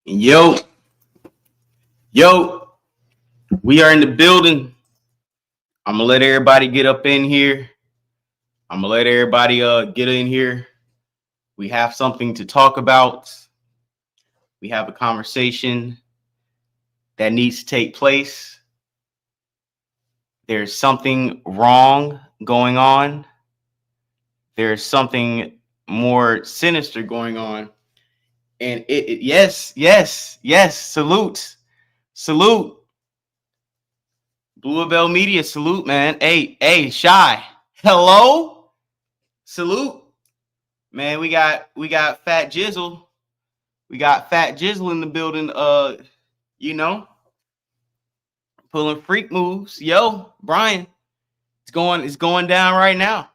Yo, yo, we are in the building. I'm gonna let everybody get up in here. I'm gonna let everybody get in here. We have something to talk about. We have a conversation that needs to take place. There's something wrong going on. There's something more sinister going on. And yes, salute. Blue Bell Media, salute, man. Hey, Shy. Hello? Salute. Man, we got Fat Jizzle. We got Fat Jizzle in the building, pulling freak moves. Yo, Brian, it's going down right now.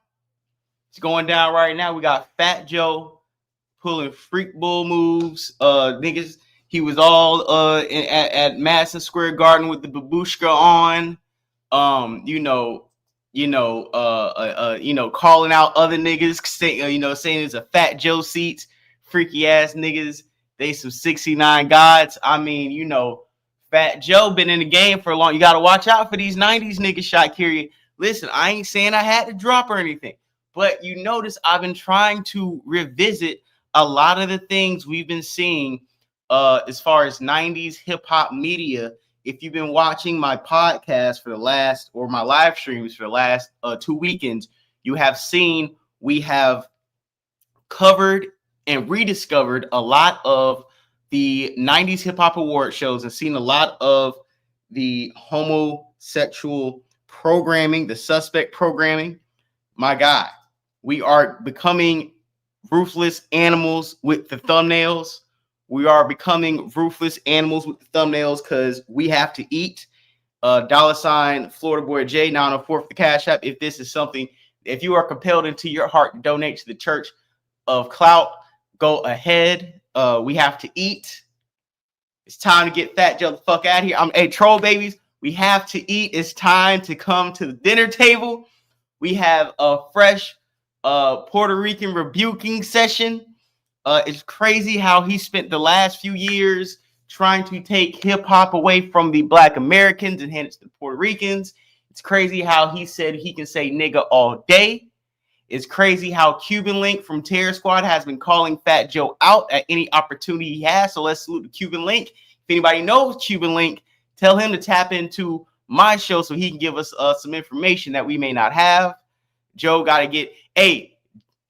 It's going down right now. We got Fat Joe pulling freak bull moves. Niggas, he was all at Madison Square Garden with the babushka on. Calling out other niggas, saying it's a Fat Joe seats, freaky ass niggas. They some 69 gods. I mean, Fat Joe been in the game for a long. You got to watch out for these 90s niggas, shot Kyrie. Listen, I ain't saying I had to drop or anything, but you notice I've been trying to revisit a lot of the things we've been seeing as far as 90s hip hop media. If you've been watching my podcast for the last, or my live streams for the last 2 weekends, you have seen we have covered and rediscovered a lot of the 90s hip hop award shows and seen a lot of the homosexual programming, the suspect programming. My God, we are becoming ruthless animals with the thumbnails. We are becoming ruthless animals with the thumbnails because we have to eat. $ Florida Boy J 904 for the Cash App. If this is something, if you are compelled into your heart to donate to the Church of Clout, go ahead. We have to eat. It's time to get Fat Joe the fuck out of here. Hey, troll babies, we have to eat. It's time to come to the dinner table. We have a fresh Puerto Rican rebuking session. It's crazy how he spent the last few years trying to take hip hop away from the Black Americans and hand it to the Puerto Ricans. It's crazy how he said he can say nigga all day. It's crazy how Cuban Link from Terror Squad has been calling Fat Joe out at any opportunity he has. So let's salute the Cuban Link. If anybody knows Cuban Link, tell him to tap into my show so he can give us some information that we may not have. Joe got to get,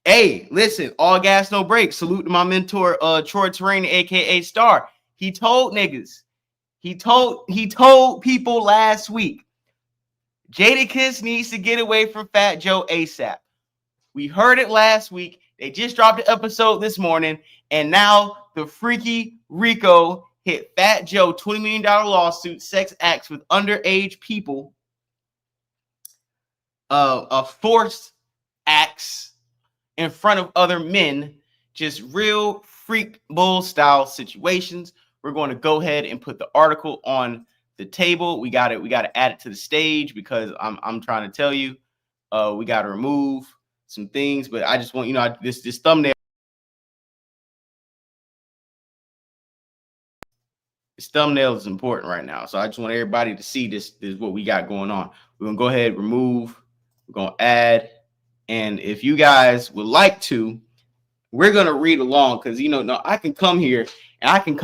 Hey, listen, all gas, no brakes. Salute to my mentor, Troy Terrain, aka Star. He told niggas, he told people last week, Jadakiss needs to get away from Fat Joe ASAP. We heard it last week. They just dropped an episode this morning, and now the freaky Rico hit Fat Joe $20 million lawsuit, sex acts with underage people, forced acts in front of other men, just real freak bull style situations. We're going to go ahead and put the article on the table. We got to add it to the stage because I'm trying to tell you, we got to remove some things, but I just want, this thumbnail. This thumbnail is important right now. So I just want everybody to see this is what we got going on. We're going to go ahead, remove, we're going to add. And if you guys would like to, we're going to read along because, I can come here and I can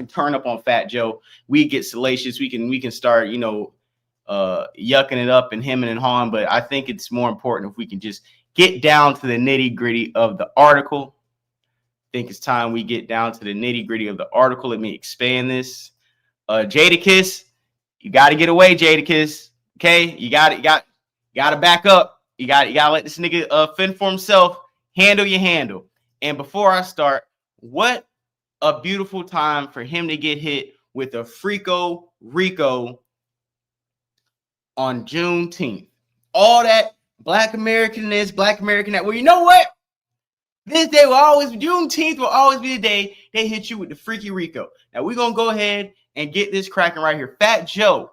turn up on Fat Joe. We get salacious. We can start, yucking it up and hemming and hawing. But I think it's more important if we can just get down to the nitty gritty of the article. I think it's time we get down to the nitty gritty of the article. Let me expand this. Jadakiss, you got to get away, Jadakiss. Okay, you got to back up. You got to let this nigga fend for himself. Handle your handle. And before I start, what a beautiful time for him to get hit with a Freako Rico on Juneteenth. All that Black American this, Black American that. Well, you know what? This day will always, Juneteenth will always be the day they hit you with the Freaky Rico. Now, we're going to go ahead and get this cracking right here. Fat Joe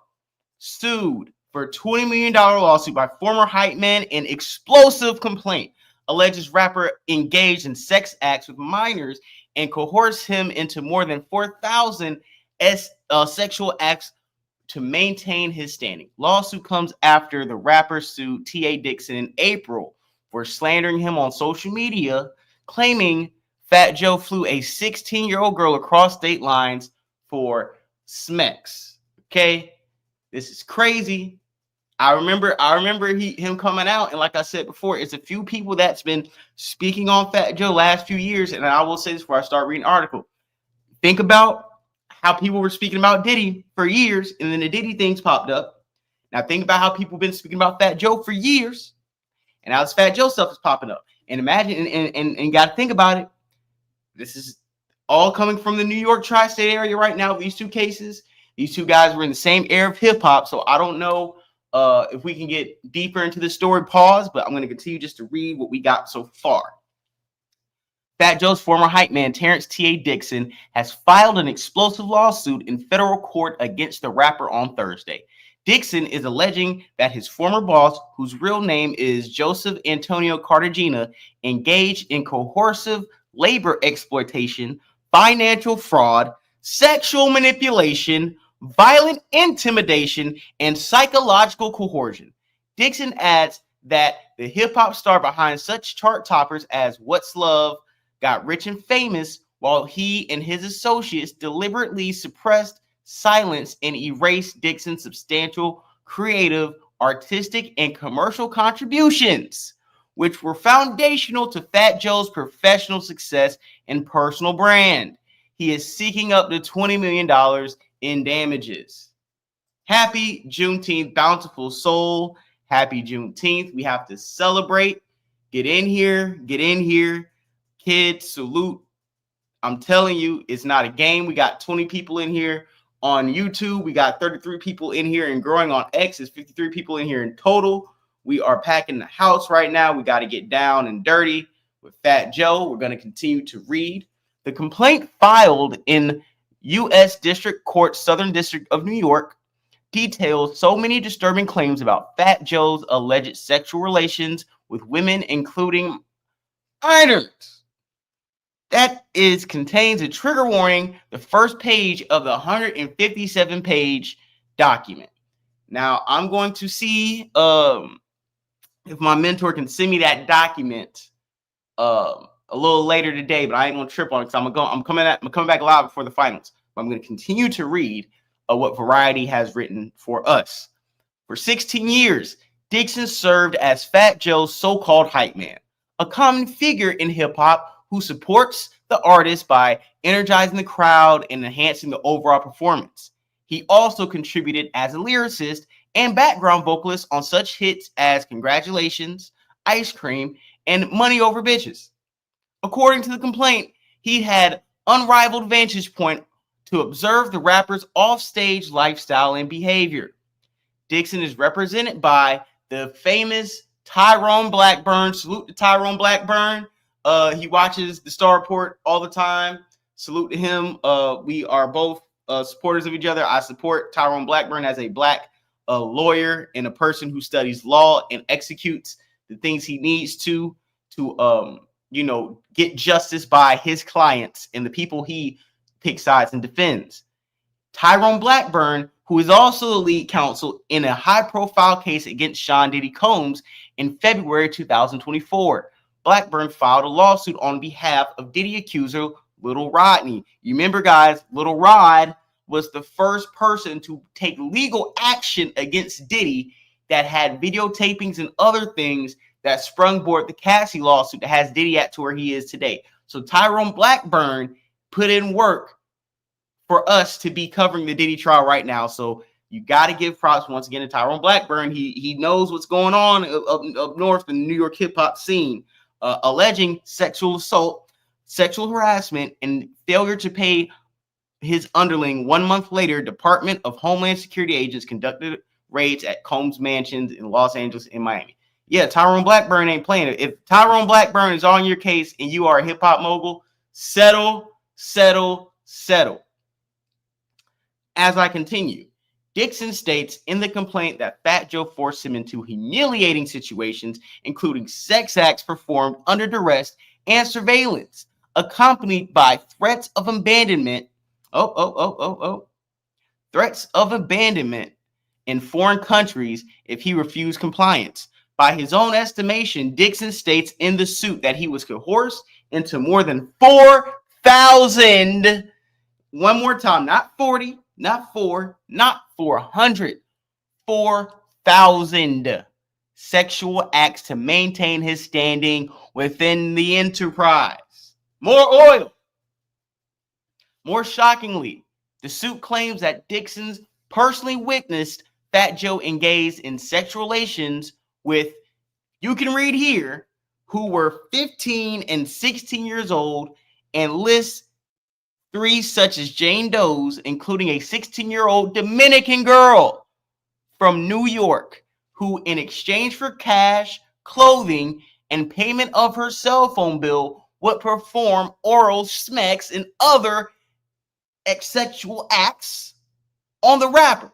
sued for a $20 million lawsuit by former hype man in explosive complaint. Alleges rapper engaged in sex acts with minors and coerce him into more than 4,000 sexual acts to maintain his standing. Lawsuit comes after the rapper sued T.A. Dixon in April for slandering him on social media, claiming Fat Joe flew a 16-year-old girl across state lines for Smex. Okay, this is crazy. I remember him coming out, and like I said before, it's a few people that's been speaking on Fat Joe last few years, and I will say this before I start reading the article. Think about how people were speaking about Diddy for years, and then the Diddy things popped up. Now think about how people have been speaking about Fat Joe for years, and now this Fat Joe stuff is popping up. And imagine, and you got to think about it. This is all coming from the New York tri-state area right now. These two cases, these two guys were in the same era of hip hop, so I don't know if we can get deeper into the story. Pause, but I'm going to continue just to read what we got so far. Fat Joe's former hype man, Terrance T.A. Dixon, has filed an explosive lawsuit in federal court against the rapper on Thursday. Dixon is alleging that his former boss, whose real name is Joseph Antonio Cartagena, engaged in coercive labor exploitation, financial fraud, sexual manipulation, violent intimidation, and psychological coercion. Dixon adds that the hip-hop star behind such chart toppers as What's Love got rich and famous while he and his associates deliberately suppressed, silenced, and erased Dixon's substantial creative, artistic, and commercial contributions, which were foundational to Fat Joe's professional success and personal brand. He is seeking up to $20 million in damages. Happy Juneteenth, bountiful soul. Happy Juneteenth. We have to celebrate. Get in here. Get in here. Kids, salute. I'm telling you, it's not a game. We got 20 people in here on YouTube. We got 33 people in here and growing on X. It's 53 people in here in total. We are packing the house right now. We got to get down and dirty with Fat Joe. We're going to continue to read. The complaint filed in U.S. District Court, Southern District of New York, details so many disturbing claims about Fat Joe's alleged sexual relations with women, including minors. That contains a trigger warning, the first page of the 157-page document. Now, I'm going to see if my mentor can send me that document a little later today, but I ain't gonna trip on it because I'm coming back live before the finals. But I'm going to continue to read what Variety has written for us. For 16 years, Dixon served as Fat Joe's so-called hype man, a common figure in hip-hop who supports the artist by energizing the crowd and enhancing the overall performance. He also contributed as a lyricist and background vocalist on such hits as Congratulations, Ice Cream, and Money Over Bitches. According to the complaint, he had unrivaled vantage point to observe the rapper's offstage lifestyle and behavior. Dixon is represented by the famous Tyrone Blackburn. Salute to Tyrone Blackburn. He watches the Star Report all the time. Salute to him. We are both supporters of each other. I support Tyrone Blackburn as a black lawyer and a person who studies law and executes the things he needs to get justice by his clients and the people he picks sides and defends. Tyrone Blackburn, who is also the lead counsel in a high-profile case against Sean Diddy Combs in February 2024. Blackburn filed a lawsuit on behalf of Diddy accuser Little Rodney. You remember, guys, Little Rod was the first person to take legal action against Diddy that had videotapings and other things that sprung aboard the Cassie lawsuit that has Diddy at to where he is today. So Tyrone Blackburn put in work for us to be covering the Diddy trial right now. So you got to give props once again to Tyrone Blackburn. He knows what's going on up north in the New York hip hop scene. Alleging sexual assault, sexual harassment, and failure to pay his underling. 1 month later, Department of Homeland Security agents conducted raids at Combs' mansions in Los Angeles and Miami. Yeah, Tyrone Blackburn ain't playing it. If Tyrone Blackburn is on your case and you are a hip-hop mogul, settle. As I continue, Dixon states in the complaint that Fat Joe forced him into humiliating situations, including sex acts performed under duress and surveillance, accompanied by threats of abandonment. Threats of abandonment in foreign countries if he refused compliance. By his own estimation, Dixon states in the suit that he was coerced into more than 4,000. One more time, not 40, not 4, not 400, 4,000 sexual acts to maintain his standing within the enterprise. More oil. More shockingly, the suit claims that Dixon's personally witnessed Fat Joe engaged in sexual relations with, you can read here, who were 15 and 16 years old, and lists three such as Jane Doe's, including a 16-year-old Dominican girl from New York, who in exchange for cash, clothing, and payment of her cell phone bill would perform oral smacks and other sexual acts on the rapper.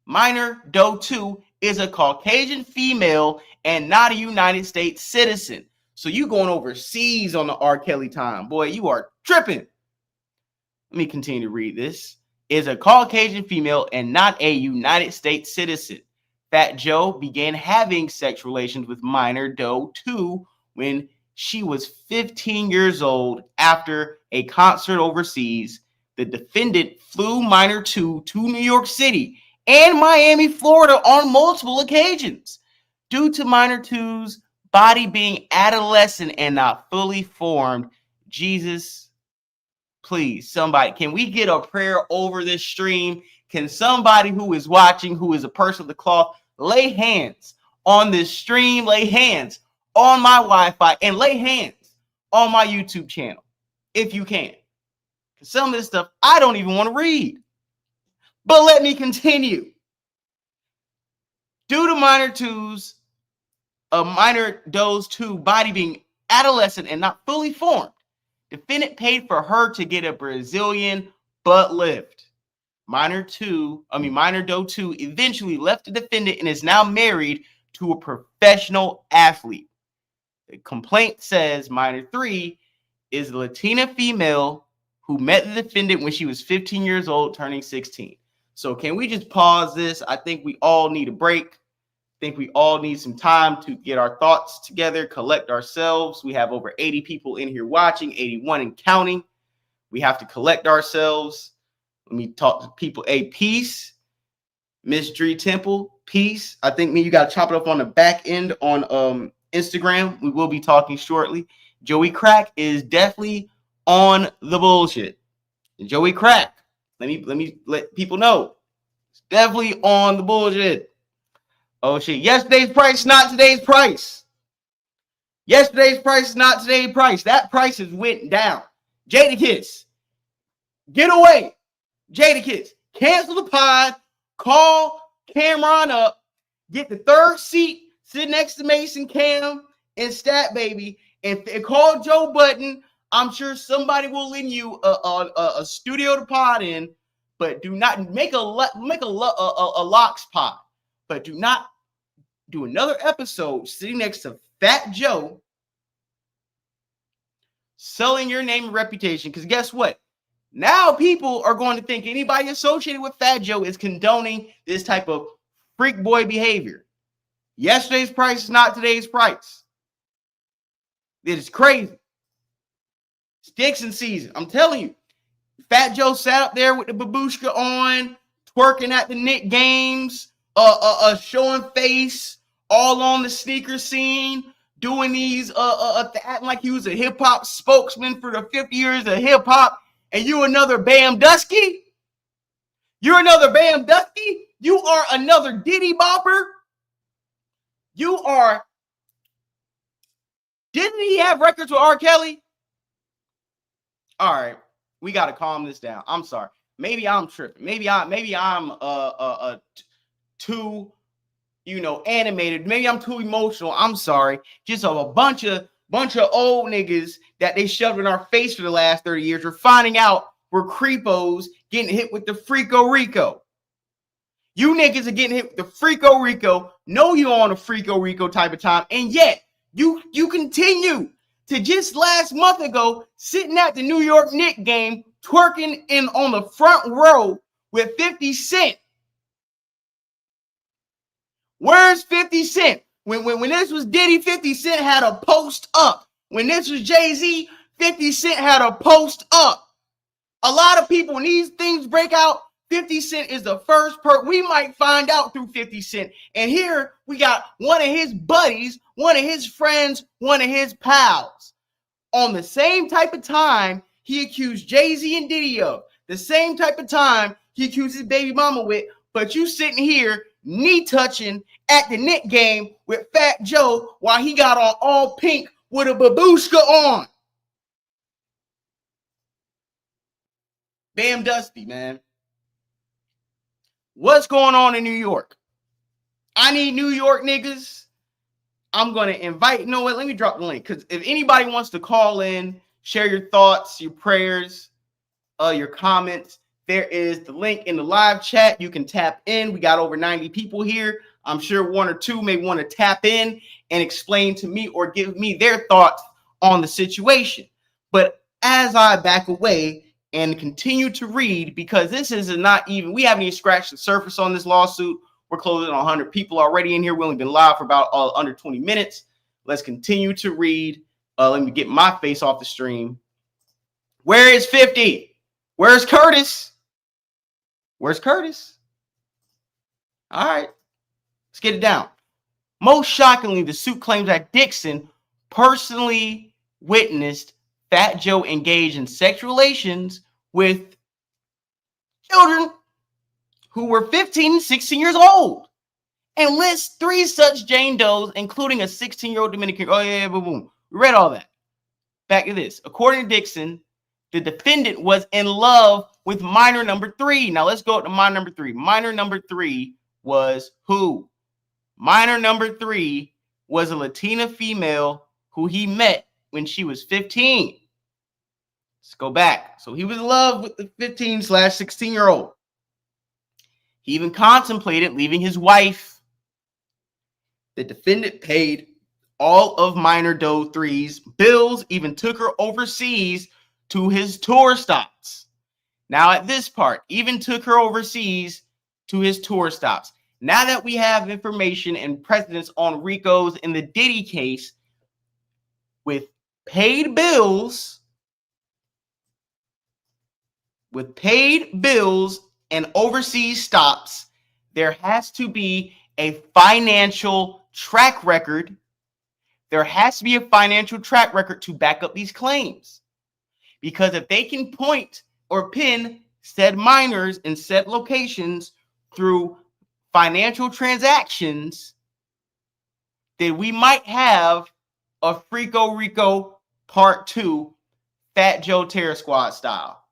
Minor Doe 2 is a Caucasian female and not a United States citizen. So you going overseas on the R. Kelly time. Boy, you are tripping. Let me continue to read this. Is a Caucasian female and not a United States citizen. Fat Joe began having sex relations with Minor Doe 2 when she was 15 years old after a concert overseas. The defendant flew Minor 2 to New York City and Miami, Florida on multiple occasions. Due to Minor 2's body being adolescent and not fully formed, Jesus, please, somebody, can we get a prayer over this stream? Can somebody who is watching, who is a person of the cloth, lay hands on this stream, lay hands on my Wi-Fi, and lay hands on my YouTube channel, if you can. Some of this stuff I don't even want to read. But let me continue. Due to Minor Doe's 2 body being adolescent and not fully formed, defendant paid for her to get a Brazilian butt lift. Minor Doe 2 eventually left the defendant and is now married to a professional athlete. The complaint says Minor 3 is a Latina female who met the defendant when she was 15 years old, turning 16. So can we just pause this? I think we all need a break. I think we all need some time to get our thoughts together, collect ourselves. We have over 80 people in here watching, 81 and counting. We have to collect ourselves. Let me talk to people. Hey, peace. Miss Dree Temple, peace. I think you got to chop it up on the back end on Instagram. We will be talking shortly. Joey Crack is definitely on the bullshit. Joey Crack, let me let people know. It's definitely on the bullshit. Oh shit. Yesterday's price, not today's price. Yesterday's price is not today's price. That price has went down. Jadakiss, get away. Jadakiss, cancel the pod. Call Cameron up. Get the third seat. Sit next to Mason Cam and Stat Baby. And call Joe Button. I'm sure somebody will lend you a studio to pod in, but do not make a locks pod. But do not do another episode sitting next to Fat Joe, selling your name and reputation. Because guess what? Now people are going to think anybody associated with Fat Joe is condoning this type of freak boy behavior. Yesterday's price is not today's price. It is crazy. It's Dixon season. I'm telling you. Fat Joe sat up there with the babushka on, twerking at the Knick games, showing face, all on the sneaker scene, doing these, acting like he was a hip-hop spokesman for the 50 years of hip-hop, and you another Bam Dusky? You're another Bam Dusky? You are another Diddy Bopper? You are... Didn't he have records with R. Kelly? All right, we got to calm this down. I'm sorry. Maybe I'm tripping. Maybe I'm too, animated. Maybe I'm too emotional. I'm sorry. Just a bunch of old niggas that they shoved in our face for the last 30 years. We're finding out we're creepos getting hit with the Freako Rico. You niggas are getting hit with the Freako Rico. Know you're on a Freako Rico type of time, and yet you continue to just last month ago sitting at the New York Knicks game, twerking in on the front row with 50 Cent. Where's 50 Cent? When this was Diddy, 50 Cent had a post up. When this was Jay-Z, 50 Cent had a post up. A lot of people, when these things break out, 50 Cent is the first person we might find out through 50 Cent. And here we got one of his buddies, one of his friends, one of his pals. On the same type of time he accused Jay-Z and Diddy of. The same type of time he accused his baby mama with. But you sitting here knee touching at the Knicks game with Fat Joe while he got on all pink with a babushka on. Bam Dusty, man. What's going on in New York? I need New York niggas. I'm going to invite, you know what? Let me drop the link. Because if anybody wants to call in, share your thoughts, your prayers, your comments, there is the link in the live chat. You can tap in. We got over 90 people here. I'm sure one or two may want to tap in and explain to me or give me their thoughts on the situation. But as I back away and continue to read, because this is not even, we haven't even scratched the surface on this lawsuit. We're closing on 100 people already in here. We've only been live for about under 20 minutes. Let's continue to read. Let me get my face off the stream. Where is 50? Where's Curtis? Where's Curtis? All right, let's get it down. Most shockingly, the suit claims that Dixon personally witnessed Fat Joe engage in sexual relations with children who were 15 and 16 years old, and lists 3 such Jane Does, including a 16-year-old Dominican. Oh, yeah, boom, boom. We read all that. Back to this. According to Dixon, the defendant was in love with minor number 3. Now, let's go to minor number 3. Minor number 3 was who? Minor number 3 was a Latina female who he met when she was 15. Let's go back. So he was in love with the 15/16-year-old. He even contemplated leaving his wife. The defendant paid all of minor Doe 3's bills, even took her overseas to his tour stops. Now at this part, even took her overseas to his tour stops. Now that we have information and precedence on Rico's in the Diddy case with paid bills, and overseas stops, there has to be a financial track record. There has to be a financial track record to back up these claims. Because if they can point or pin said minors in said locations through financial transactions, then we might have a Freako Rico Part 2 Fat Joe Terror Squad style.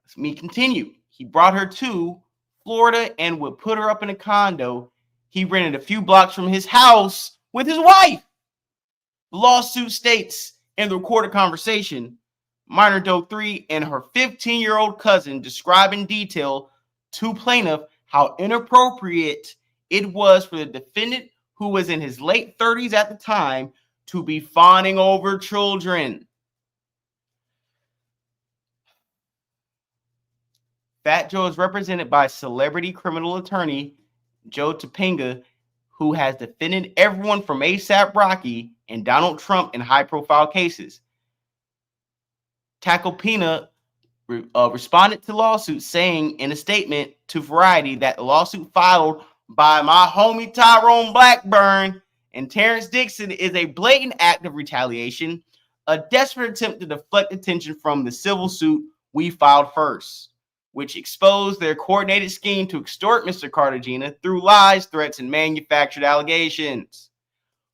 Let me continue. He brought her to Florida and would put her up in a condo he rented a few blocks from his house with his wife. The lawsuit states in the recorded conversation, minor Doe 3 and her 15-year-old cousin describe in detail to plaintiff how inappropriate it was for the defendant, who was in his late 30s at the time, to be fawning over children. Fat Joe is represented by celebrity criminal attorney Joe Topanga, who has defended everyone from A$AP Rocky and Donald Trump in high-profile cases. Tacopina responded to the lawsuit, saying in a statement to Variety that the lawsuit filed by my homie Tyrone Blackburn and Terrance Dixon is a blatant act of retaliation, a desperate attempt to deflect attention from the civil suit we filed first, which exposed their coordinated scheme to extort Mr. Cartagena through lies, threats, and manufactured allegations.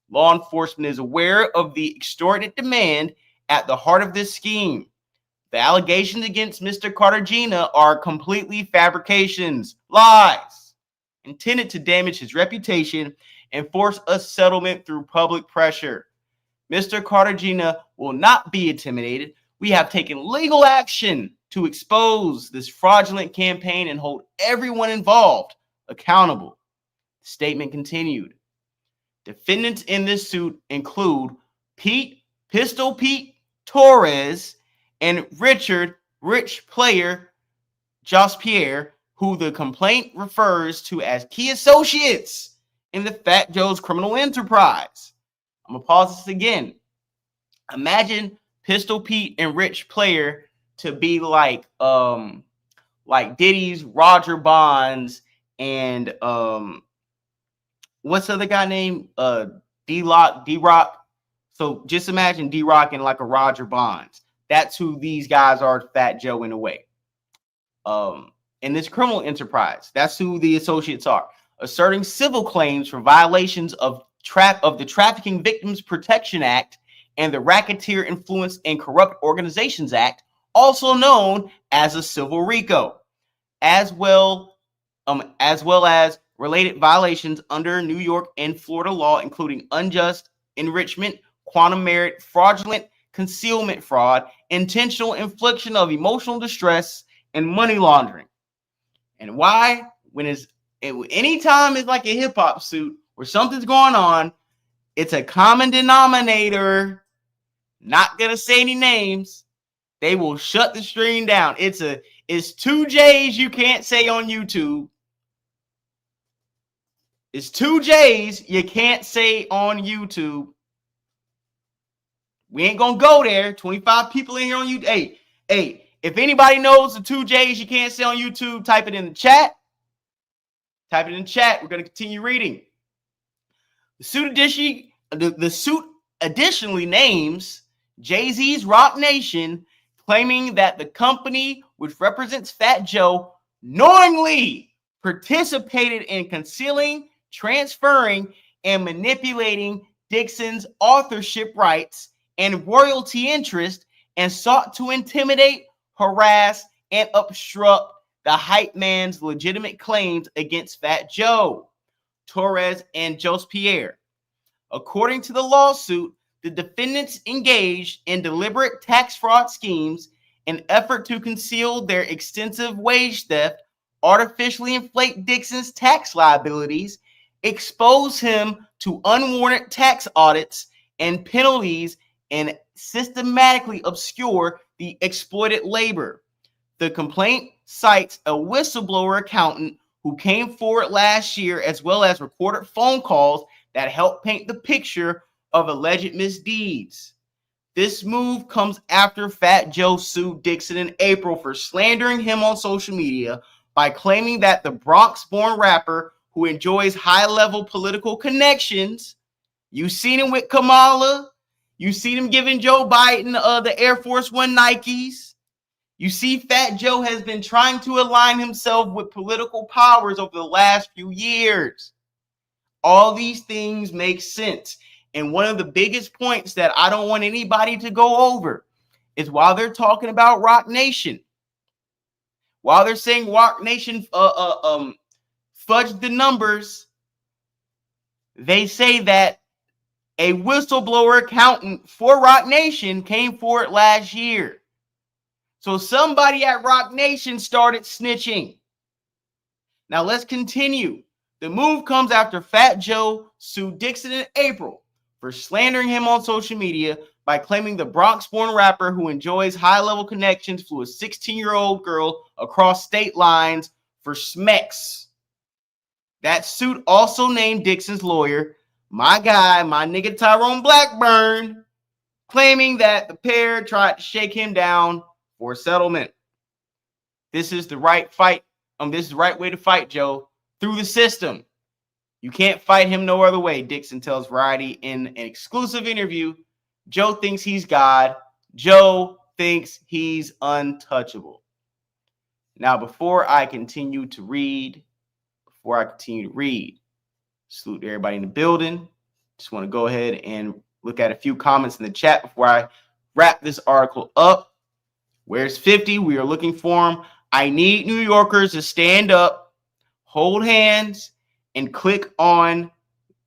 Law enforcement is aware of the extorted demand at the heart of this scheme. The allegations against Mr. Cartagena are completely fabrications, lies, intended to damage his reputation and force a settlement through public pressure. Mr. Cartagena will not be intimidated. We have taken legal action to expose this fraudulent campaign and hold everyone involved accountable. The statement continued. Defendants in this suit include Pete Pistol Pete Torres, and rich player Jos Pierre, who the complaint refers to as key associates in the Fat Joe's criminal enterprise. I'm going to pause this again. Imagine Pistol Pete and Rich Player to be like Diddy's Roger Bonds and what's the other guy named D-Rock. So just imagine D-Rock and like a Roger Bonds. That's who these guys are to Fat Joe in a way. In this criminal enterprise, that's who the associates are. Asserting civil claims for violations of the Trafficking Victims Protection Act and the Racketeer Influence and Corrupt Organizations Act, also known as a civil RICO, as well as related violations under New York and Florida law, including unjust enrichment, quantum merit, fraudulent concealment fraud, intentional infliction of emotional distress, and money laundering. And why? Anytime it's like a hip hop suit where something's going on, it's a common denominator. Not gonna say any names. They will shut the stream down. It's two J's you can't say on YouTube. It's two J's you can't say on YouTube. We ain't gonna go there. 25 people in here on YouTube. Hey, if anybody knows the two J's you can't say on YouTube, type it in the chat. Type it in the chat. We're gonna continue reading. The suit additionally names Jay-Z's Roc Nation, claiming that the company, which represents Fat Joe, knowingly participated in concealing, transferring, and manipulating Dixon's authorship rights and royalty interest, and sought to intimidate, harass, and obstruct the hype man's legitimate claims against Fat Joe, Torres, and Joseph Pierre. According to the lawsuit, the defendants engaged in deliberate tax fraud schemes in effort to conceal their extensive wage theft, artificially inflate Dixon's tax liabilities, expose him to unwarranted tax audits and penalties, and systematically obscure the exploited labor. The complaint cites a whistleblower accountant who came forward last year, as well as recorded phone calls that helped paint the picture of alleged misdeeds. This move comes after Fat Joe sued Dixon in April for slandering him on social media by claiming that the Bronx-born rapper, who enjoys high-level political connections, you seen him with Kamala, you seen him giving Joe Biden the Air Force One Nikes. You see, Fat Joe has been trying to align himself with political powers over the last few years. All these things make sense. And one of the biggest points that I don't want anybody to go over is while they're talking about Roc Nation, while they're saying Roc Nation fudged the numbers, they say that a whistleblower accountant for Roc Nation came forward last year. So somebody at Roc Nation started snitching. Now let's continue. The move comes after Fat Joe sued Dixon in April for slandering him on social media by claiming the Bronx-born rapper who enjoys high-level connections flew a 16-year-old girl across state lines for Smex. That suit also named Dixon's lawyer, my guy, my nigga Tyrone Blackburn, claiming that the pair tried to shake him down for a settlement. This is the right fight. This is the right way to fight Joe, through the system. You can't fight him no other way, Dixon tells Variety in an exclusive interview. Joe thinks he's God. Joe thinks he's untouchable. Now, before I continue to read, salute to everybody in the building. Just want to go ahead and look at a few comments in the chat before I wrap this article up. Where's 50? We are looking for him. I need New Yorkers to stand up, hold hands, and click on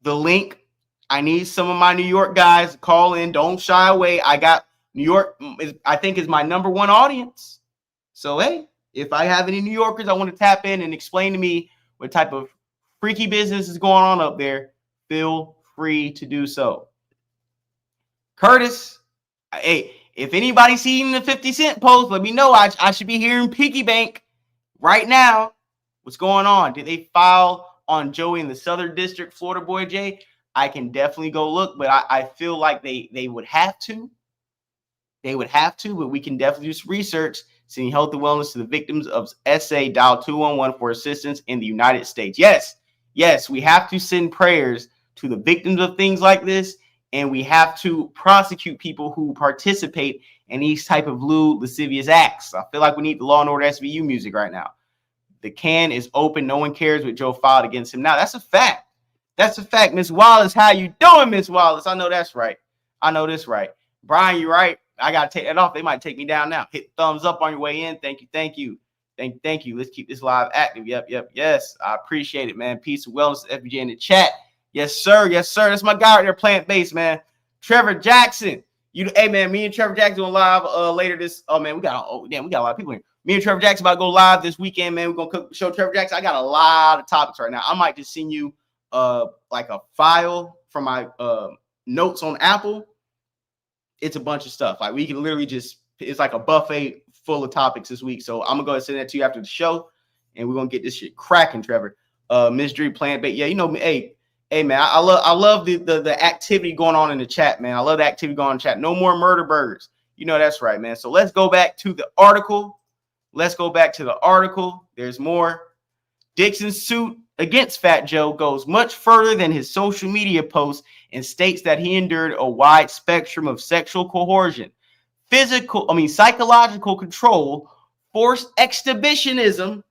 the link. I need some of my New York guys to call in. Don't shy away. I got New York, I think, is my number one audience. So, hey, if I have any New Yorkers I want to tap in and explain to me what type of freaky business is going on up there, feel free to do so. Curtis, Hey, if anybody's seen the 50 Cent post, let me know. I should be hearing piggy bank right now. What's going on? Did they file on Joey in the Southern District, Florida boy Jay? I can definitely go look, but I feel like they would have to. They would have to, but we can definitely do some research. Sending health and wellness to the victims of SA. Dial 211 for assistance in the United States. Yes, we have to send prayers to the victims of things like this, and we have to prosecute people who participate in these type of lewd, lascivious acts. I feel like we need the Law and Order SVU music right now. The can is open. No one cares what Joe filed against him. Now, that's a fact. That's a fact. Miss Wallace, how you doing, Miss Wallace? I know that's right. I know this right. Brian, you're right. I got to take that off. They might take me down now. Hit thumbs up on your way in. Thank you. Thank you. Let's keep this live active. Yep. Yes, I appreciate it, man. Peace and wellness, FBJ in the chat. Yes, sir. That's my guy right there, plant-based, man. Trevor Jackson. Hey, man, me and Trevor Jackson doing live later this. Oh, man, we got a lot of people here. Me and Trevor Jackson about to go live this weekend, man. We're going to show Trevor Jackson. I got a lot of topics right now. I might just send you like a file from my notes on Apple. It's a bunch of stuff. Like we can literally it's like a buffet full of topics this week. So I'm gonna go ahead and send that to you after the show, and we're gonna get this shit cracking, Trevor. Miss Drew plant, but yeah, you know me. Hey, man, I love the activity going on in the chat, man. I love the activity going on in the chat. No more murder burgers. You know that's right, man. So let's go back to the article. There's more. Dixon's suit against Fat Joe goes much further than his social media posts and states that he endured a wide spectrum of sexual coercion, psychological control, forced exhibitionism.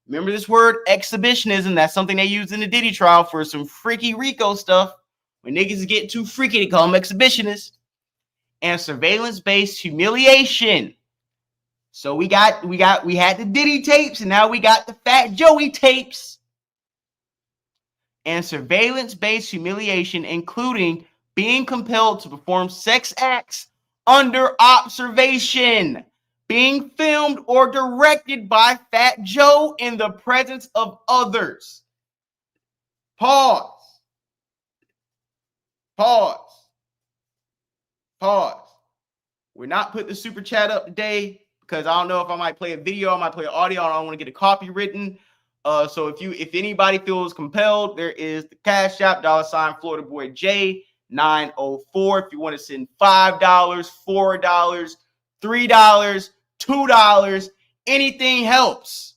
Remember this word, exhibitionism? That's something they used in the Diddy trial for some freaky Rico stuff. When niggas is getting too freaky, they call them exhibitionists. And surveillance-based humiliation. So we had the Diddy tapes, and now we got the Fat Joey tapes. And surveillance-based humiliation, including being compelled to perform sex acts under observation, being filmed or directed by Fat Joe in the presence of others. Pause. We're not putting the super chat up today because I don't know if I might play a video, I might play audio. I don't want to get a copy written. So if anybody feels compelled, there is the Cash App, $ Florida Boy J 904. If you want to send $5, $4, $3, $2, anything helps.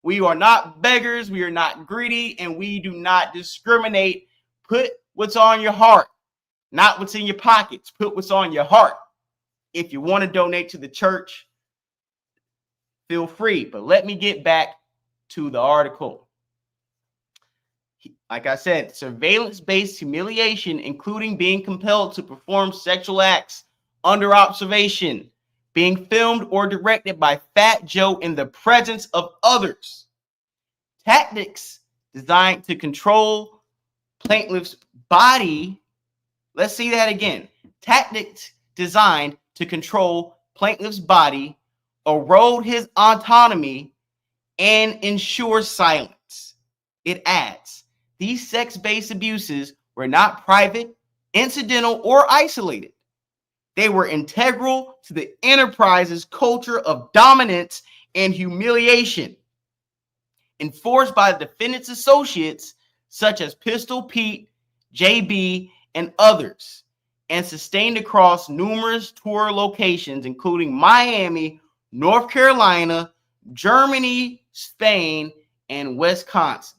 We are not beggars, we are not greedy, and we do not discriminate. Put what's on your heart, not what's in your pockets. Put what's on your heart. If you want to donate to the church, feel free. But let me get back to the article. Like I said, surveillance-based humiliation, including being compelled to perform sexual acts under observation, being filmed or directed by Fat Joe in the presence of others. Tactics designed to control plaintiff's body. Let's see that again. Tactics designed to control plaintiff's body, erode his autonomy, and ensure silence. It adds, these sex-based abuses were not private, incidental, or isolated. They were integral to the enterprise's culture of dominance and humiliation, enforced by the defendant's associates, such as Pistol Pete, JB, and others, and sustained across numerous tour locations, including Miami, North Carolina, Germany, Spain, and Wisconsin.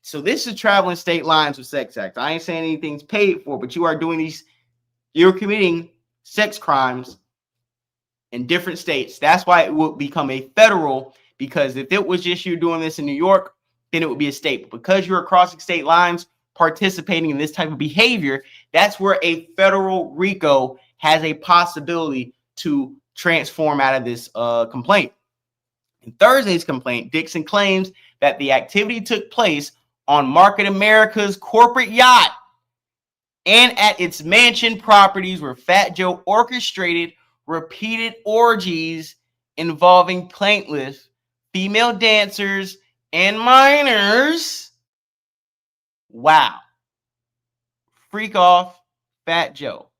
So this is traveling state lines with sex acts. I ain't saying anything's paid for, but you're committing sex crimes in different states. That's why it will become a federal, because if it was just you doing this in New York, then it would be a state. But because you're crossing state lines, participating in this type of behavior, that's where a federal RICO has a possibility to transform out of this complaint. In Thursday's complaint, Dixon claims that the activity took place on Market America's corporate yacht and at its mansion properties where Fat Joe orchestrated repeated orgies involving plaintiff, female dancers, and minors. Wow. Freak off, Fat Joe.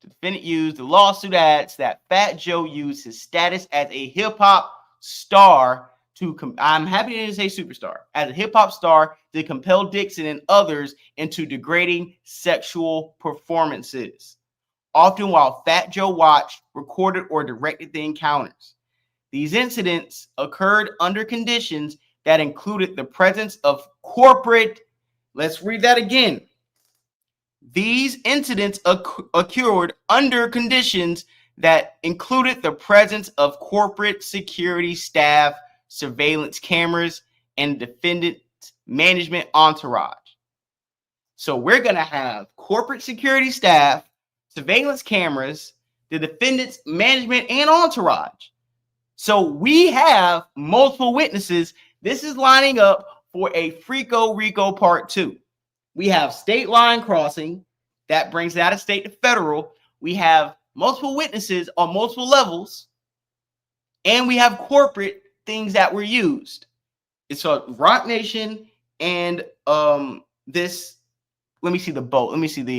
The defendant used the lawsuit adds that Fat Joe used his status as a hip hop star I'm happy to say superstar, as a hip hop star to compel Dixon and others into degrading sexual performances, often while Fat Joe watched, recorded, or directed the encounters. These incidents occurred under conditions that included the presence of corporate. Let's read that again. These incidents occurred under conditions that included the presence of corporate security staff, surveillance cameras, and defendant management entourage. So we're going to have corporate security staff, surveillance cameras, the defendant's management, and entourage. So we have multiple witnesses. This is lining up for a Frico Rico Part 2. We have state line crossing. That brings it out of state to federal. We have multiple witnesses on multiple levels. And we have corporate things that were used. It's a Rock Nation and this. Let me see the boat. Let me see the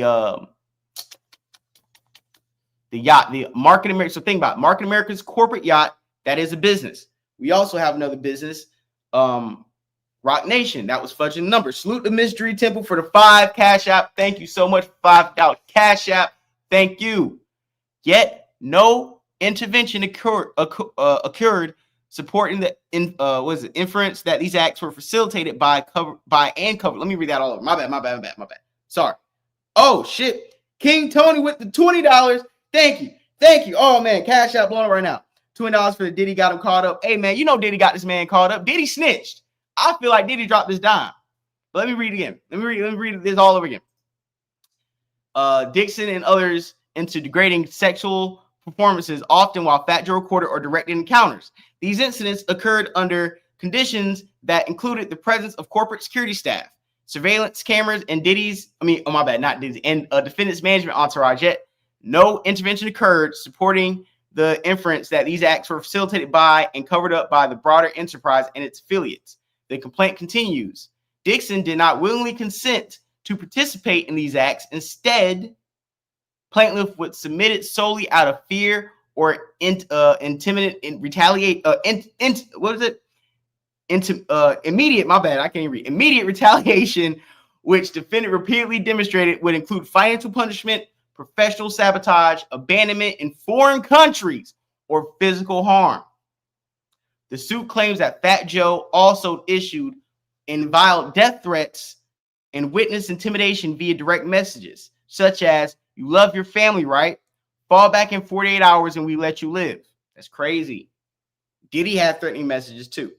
yacht. The Market America. So think about it. Market America's corporate yacht. That is a business. We also have another business, Rock Nation. That was fudging the numbers. Salute the Mystery Temple for the 5 Cash App. Thank you so much for $5 Cash App. Thank you. Yet no intervention occurred supporting the inference that these acts were facilitated by and covered. Let me read that all over. My bad. Sorry. Oh shit. King Tony with the $20. Thank you. Oh man, Cash App blowing up right now. $20 for the Diddy got him caught up. Hey man, you know Diddy got this man caught up. Diddy snitched. I feel like Diddy dropped this dime. But let me read it again. Let me read this all over again. Dixon and others into degrading sexual performances, often while Fat Joe recorded or directed encounters. These incidents occurred under conditions that included the presence of corporate security staff, surveillance cameras, and defendant's management entourage. Yet no intervention occurred supporting the inference that these acts were facilitated by and covered up by the broader enterprise and its affiliates. The complaint continues. Dixon did not willingly consent to participate in these acts. Instead, plaintiff was submitted solely out of fear or immediate. Immediate retaliation, which defendant repeatedly demonstrated would include financial punishment, professional sabotage, abandonment in foreign countries, or physical harm. The suit claims that Fat Joe also issued and violed death threats and witness intimidation via direct messages, such as, "You love your family, right? Fall back in 48 hours and we let you live." That's crazy. Diddy had threatening messages too.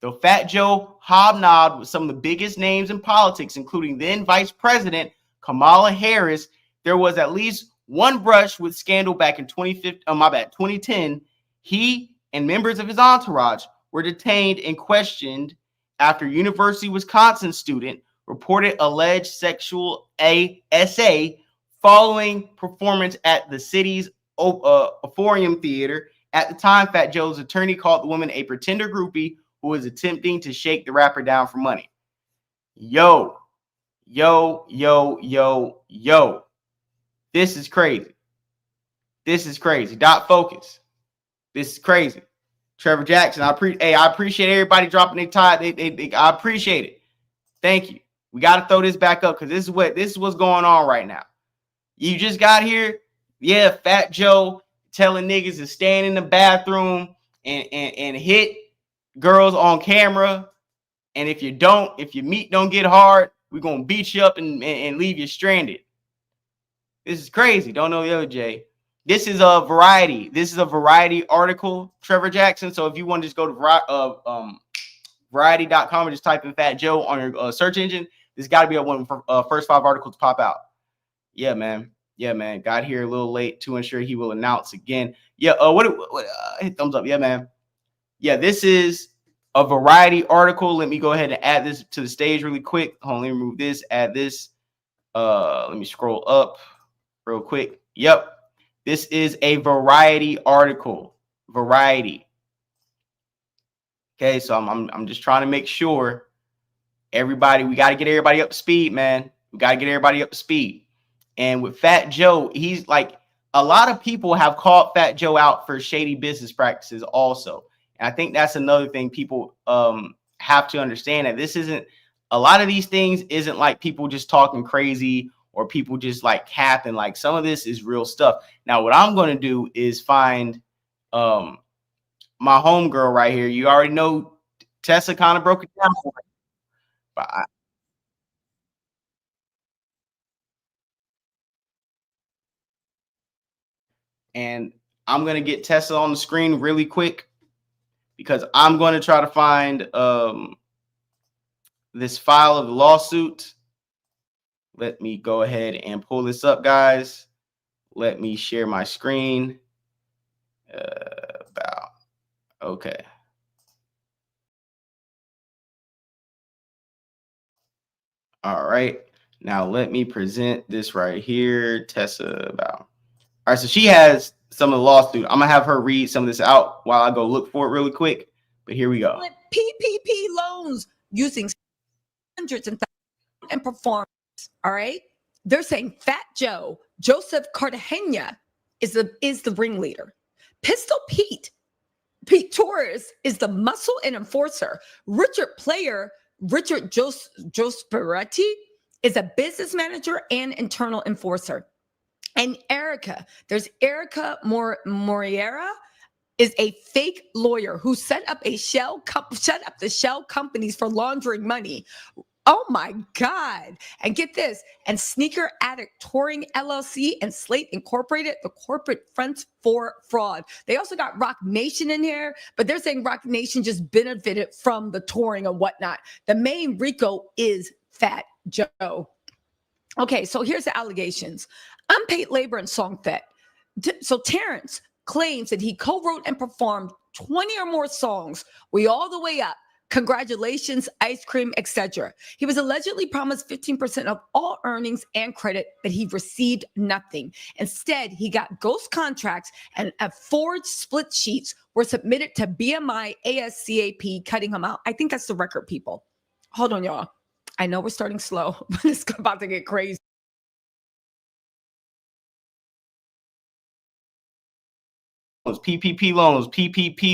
Though Fat Joe hobnobbed with some of the biggest names in politics, including then Vice President Kamala Harris, there was at least one brush with scandal back in 2010. He and members of his entourage were detained and questioned after University of Wisconsin student reported alleged sexual ASA following performance at the city's Orpheum Theater. At the time, Fat Joe's attorney called the woman a pretender groupie who was attempting to shake the rapper down for money. Yo. This is crazy. Dot focus. This is crazy. Trevor Jackson, I appreciate everybody dropping their tithe. I appreciate it. Thank you. We got to throw this back up because this is what's going on right now. You just got here. Yeah, Fat Joe telling niggas to stand in the bathroom and hit girls on camera. And if your meat don't get hard, we're going to beat you up and leave you stranded. This is crazy. Don't know the other Jay. This is a Variety. This is a Variety article, Trevor Jackson. So if you want to just go to variety.com and just type in Fat Joe on your search engine, this got to be one of the first 5 articles to pop out. Yeah, man. Got here a little late to ensure he will announce again. Yeah, hit thumbs up. Yeah, man. Yeah, this is a Variety article. Let me go ahead and add this to the stage really quick. Hold on, let me remove this, add this. Let me scroll up real quick. Yep. This is a Variety article. Variety. Okay, so I'm just trying to make sure we got to get everybody up to speed, man. We got to get everybody up to speed. And with Fat Joe, he's like, a lot of people have called Fat Joe out for shady business practices also. And I think that's another thing people have to understand, that this isn't, a lot of these things isn't like people just talking crazy or people just like capping. Like, some of this is real stuff. Now, what I'm going to do is find my homegirl right here. You already know Tessa kind of broke it down for me. But and I'm going to get Tessa on the screen really quick because I'm going to try to find this file of the lawsuit. Let me go ahead and pull this up, guys. Let me share my screen. Okay. All right. Now let me present this right here. Tessa about. All right. So she has some of the lawsuit. I'm gonna have her read some of this out while I go look for it really quick. But here we go. PPP loans using hundreds and thousands and performance. All right. They're saying Fat Joe, Joseph Cartagena, is the ringleader. Pistol Pete Torres is the muscle and enforcer. Richard Josperetti is a business manager and internal enforcer. And there's Erica Moriera, is a fake lawyer who set up the shell companies for laundering money. Oh my God. And get this. And Sneaker Addict Touring LLC and Slate Incorporated, the corporate fronts for fraud. They also got Rock Nation in here, but they're saying Rock Nation just benefited from the touring and whatnot. The main RICO is Fat Joe. Okay, so here's the allegations. Unpaid labor and song theft. So Terrance claims that he co-wrote and performed 20 or more songs, We All the Way Up, Congratulations, Ice Cream, etc. He was allegedly promised 15% of all earnings and credit, but he received nothing. Instead, he got ghost contracts and forged split sheets were submitted to BMI ASCAP, cutting him out. I think that's the record, people. Hold on, y'all. I know we're starting slow, but it's about to get crazy. PPP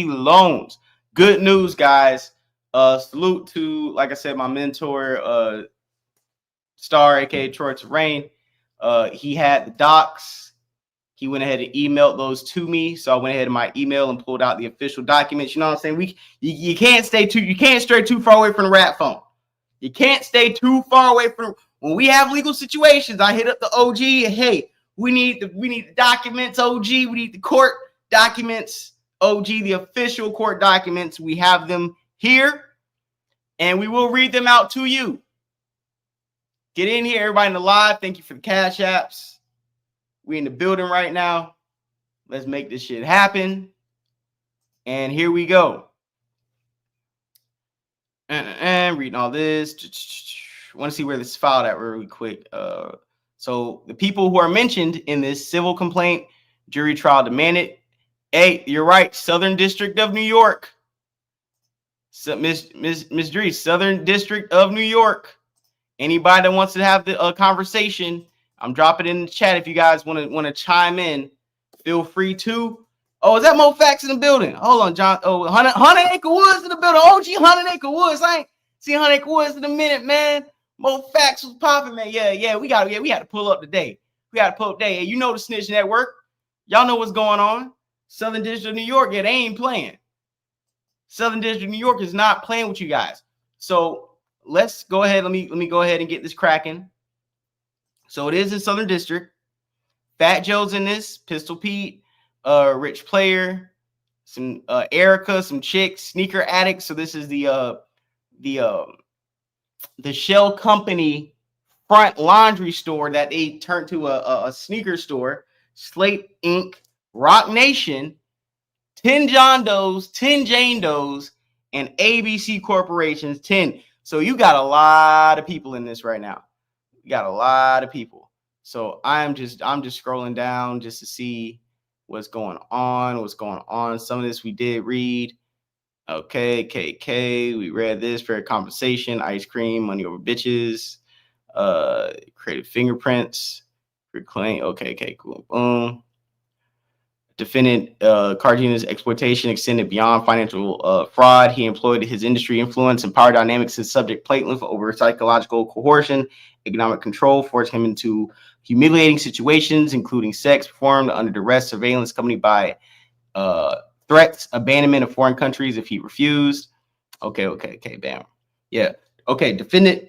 loans. Good news, guys. Salute to, like I said, my mentor, Star, aka Troy Terrain. He had the docs. He went ahead and emailed those to me. So I went ahead in my email and pulled out the official documents. You know what I'm saying? You can't stray too far away from the rat phone. You can't stay too far away from, when we have legal situations. I hit up the OG. Hey, we need the documents, OG. We need the court documents, OG, the official court documents. We have them here, and we will read them out to you. Get in here, everybody in the live. Thank you for the cash apps. We in the building right now. Let's make this shit happen. And here we go. And reading all this. Want to see where this is filed at really quick. So the people who are mentioned in this civil complaint, jury trial demanded. Hey, you're right. Southern District of New York. So, Miss Dre, Southern District of New York. Anybody that wants to have the conversation, I'm dropping it in the chat. If you guys want to chime in, feel free to. Oh, is that Mo Facts in the building? Hold on, John. Oh, 100 Acre Woods in the building. OG 100 Acre Woods. I ain't seen 100 Acre Woods in a minute, man. Mo Facts was popping, man. Yeah. We had to pull up today. We got to pull up today. Hey, you know the Snitch Network. Y'all know what's going on. Southern District of New York, yeah, they ain't playing. Southern District of New York is not playing with you guys. So let's go ahead. Let me go ahead and get this cracking. So it is in Southern District. Fat Joe's in this. Pistol Pete, Rich Player, some Erica, some chicks, Sneaker Addict. So this is the shell company front laundry store that they turned to a sneaker store. Slate Inc., Rock Nation, 10 John Does, 10 Jane Does, and ABC Corporations, 10. So you got a lot of people in this right now. You got a lot of people. So I'm just scrolling down just to see what's going on. Some of this we did read. Okay, KK, we read this. Fair compensation, ice cream, money over bitches, creative fingerprints, reclaim. Okay, cool. Boom. Defendant Cartagena's exploitation extended beyond financial fraud. He employed his industry influence and power dynamics to subject plaintiff over psychological coercion, economic control, forced him into humiliating situations, including sex performed under duress, surveillance, accompanied by threats, abandonment of foreign countries if he refused. Okay, bam. Yeah. Okay, defendant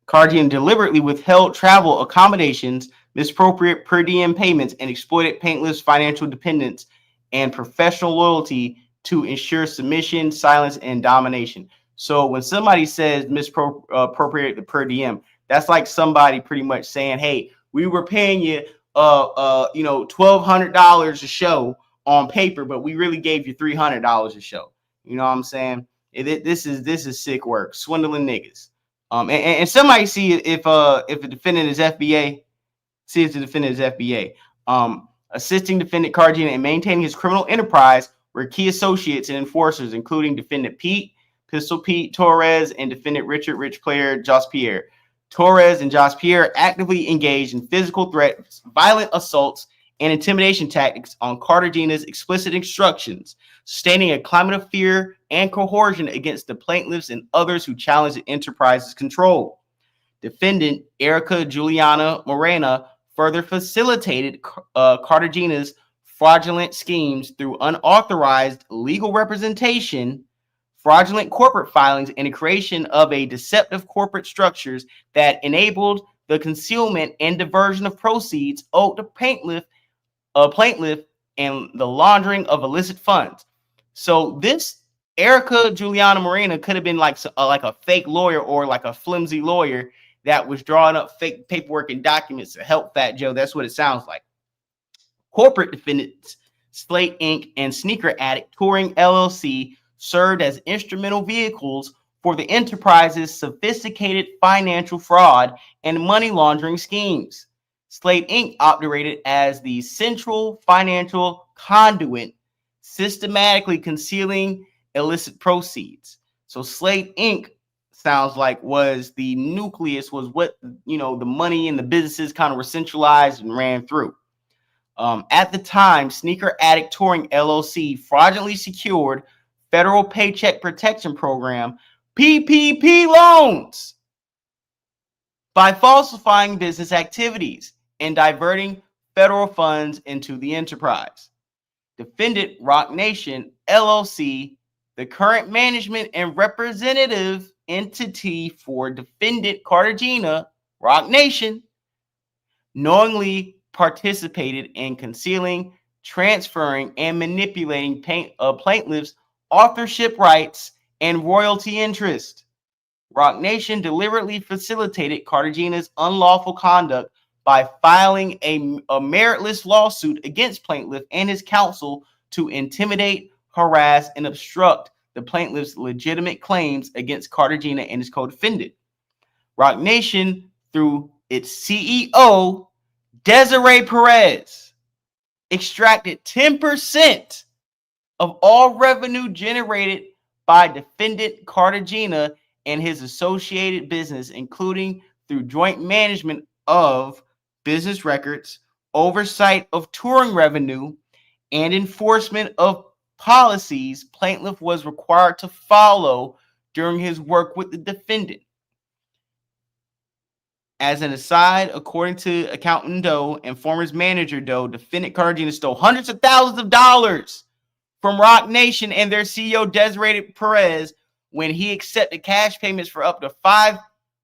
Cartagena deliberately withheld travel accommodations, misappropriate per diem payments, and exploited plaintiff's financial dependence and professional loyalty to ensure submission, silence, and domination. So when somebody says misappropriate the per diem, that's like somebody pretty much saying, "Hey, we were paying you, $1,200 a show on paper, but we really gave you $300 a show." You know what I'm saying? This is sick work, swindling niggas. And somebody see if the defendant is FBA, see if the defendant is FBA. Assisting defendant Cartagena in maintaining his criminal enterprise were key associates and enforcers, including defendant Pete, Pistol Pete Torres, and defendant Richard Rich Player Jos Pierre. Torres and Jos Pierre actively engaged in physical threats, violent assaults, and intimidation tactics on Cartagena's explicit instructions, sustaining a climate of fear and coercion against the plaintiffs and others who challenged the enterprise's control. Defendant Erica Juliana Morena further facilitated Cartagena's fraudulent schemes through unauthorized legal representation, fraudulent corporate filings, and the creation of a deceptive corporate structures that enabled the concealment and diversion of proceeds owed to plaintiff and the laundering of illicit funds. So this Erica Juliana Morena could have been like a fake lawyer or like a flimsy lawyer that was drawing up fake paperwork and documents to help Fat Joe. That's what it sounds like. Corporate defendants Slate Inc. and Sneaker Addict Touring LLC served as instrumental vehicles for the enterprise's sophisticated financial fraud and money laundering schemes. Slate Inc. operated as the central financial conduit, systematically concealing illicit proceeds. So Slate Inc. sounds like was the nucleus, was what, the money and the businesses kind of were centralized and ran through. At the time, Sneaker Addict Touring LLC fraudulently secured Federal Paycheck Protection Program PPP loans by falsifying business activities and diverting federal funds into the enterprise. Defendant Rock Nation LLC, the current management and representative entity for defendant Cartagena, Rock Nation, knowingly participated in concealing, transferring, and manipulating plaintiffs' authorship rights and royalty interest. Rock Nation deliberately facilitated Cartagena's unlawful conduct by filing a meritless lawsuit against plaintiff and his counsel to intimidate, harass, and obstruct the plaintiff's legitimate claims against Cartagena and his co-defendant. Rock Nation, through its CEO, Desiree Perez, extracted 10% of all revenue generated by defendant Cartagena and his associated business, including through joint management of business records, oversight of touring revenue, and enforcement of policies plaintiff was required to follow during his work with the defendant. As an aside, according to accountant Doe and former manager Doe, defendant Cartagena stole hundreds of thousands of dollars from Rock Nation and their CEO Desiree Perez when he accepted cash payments for up to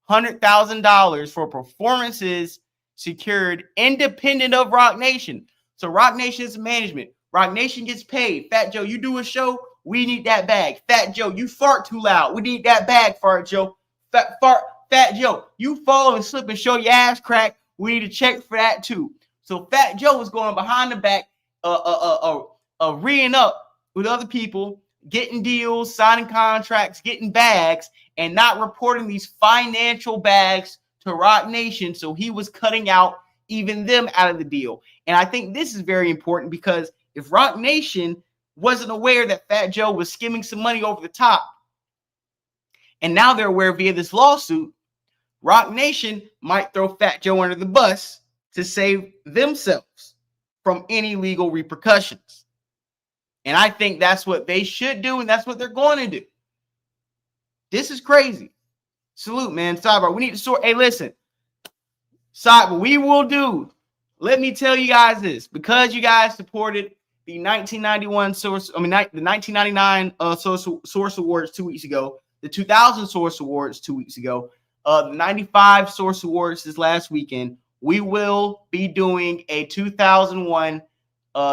$500,000 for performances secured independent of Rock Nation. So Rock Nation is management. Rock Nation gets paid. Fat Joe, you do a show, we need that bag. Fat Joe, you fart too loud, we need that bag. Fat Joe, Fat Joe, you fall and slip and show your ass crack, we need to check for that too. So Fat Joe was going behind the back, reeing up with other people, getting deals, signing contracts, getting bags, and not reporting these financial bags to Rock Nation. So he was cutting out even them out of the deal. And I think this is very important because if Rock Nation wasn't aware that Fat Joe was skimming some money over the top, and now they're aware via this lawsuit, Rock Nation might throw Fat Joe under the bus to save themselves. from any legal repercussions. And I think that's what they should do, and that's what they're going to do. This is crazy. Salute, man. Sidebar. We need to sort. Hey, listen. Sidebar. We will do. Let me tell you guys this. Because you guys supported the 1991 Source, the 1999 Source Awards 2 weeks ago, the 2000 Source Awards 2 weeks ago, the 95 Source Awards this last weekend. We will be doing a 2001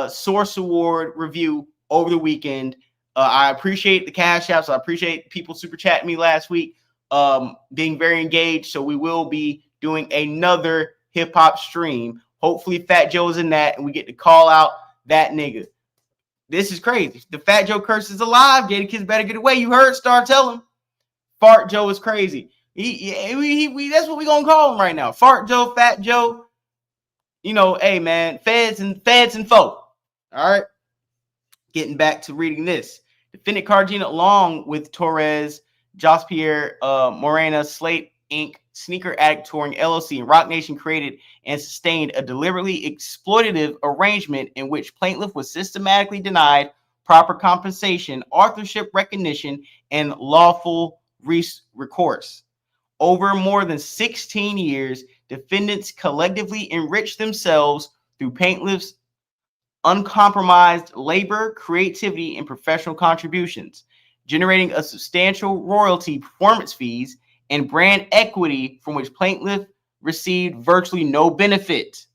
Source Award review over the weekend. I appreciate the cash apps. I appreciate people super chatting me last week, being very engaged. So we will be doing another hip hop stream. Hopefully Fat Joe's in that and we get to call out that nigga. This is crazy. The Fat Joe curse is alive. Gator kids better get away. You heard Star tell him. Fart Joe is crazy. That's what we gonna call him right now. Fart Joe, Fat Joe. You know, hey man, feds and folk. All right. Getting back to reading this. Defendant Cartagena, along with Torres, Jospierre, Morena, Slate Inc., Sneaker Addict Touring LLC, and Rock Nation created and sustained a deliberately exploitative arrangement in which plaintiff was systematically denied proper compensation, authorship recognition, and lawful recourse. Over more than 16 years, defendants collectively enriched themselves through plaintiff's uncompromised labor, creativity, and professional contributions, generating a substantial royalty, performance fees, and brand equity from which plaintiff received virtually no benefit.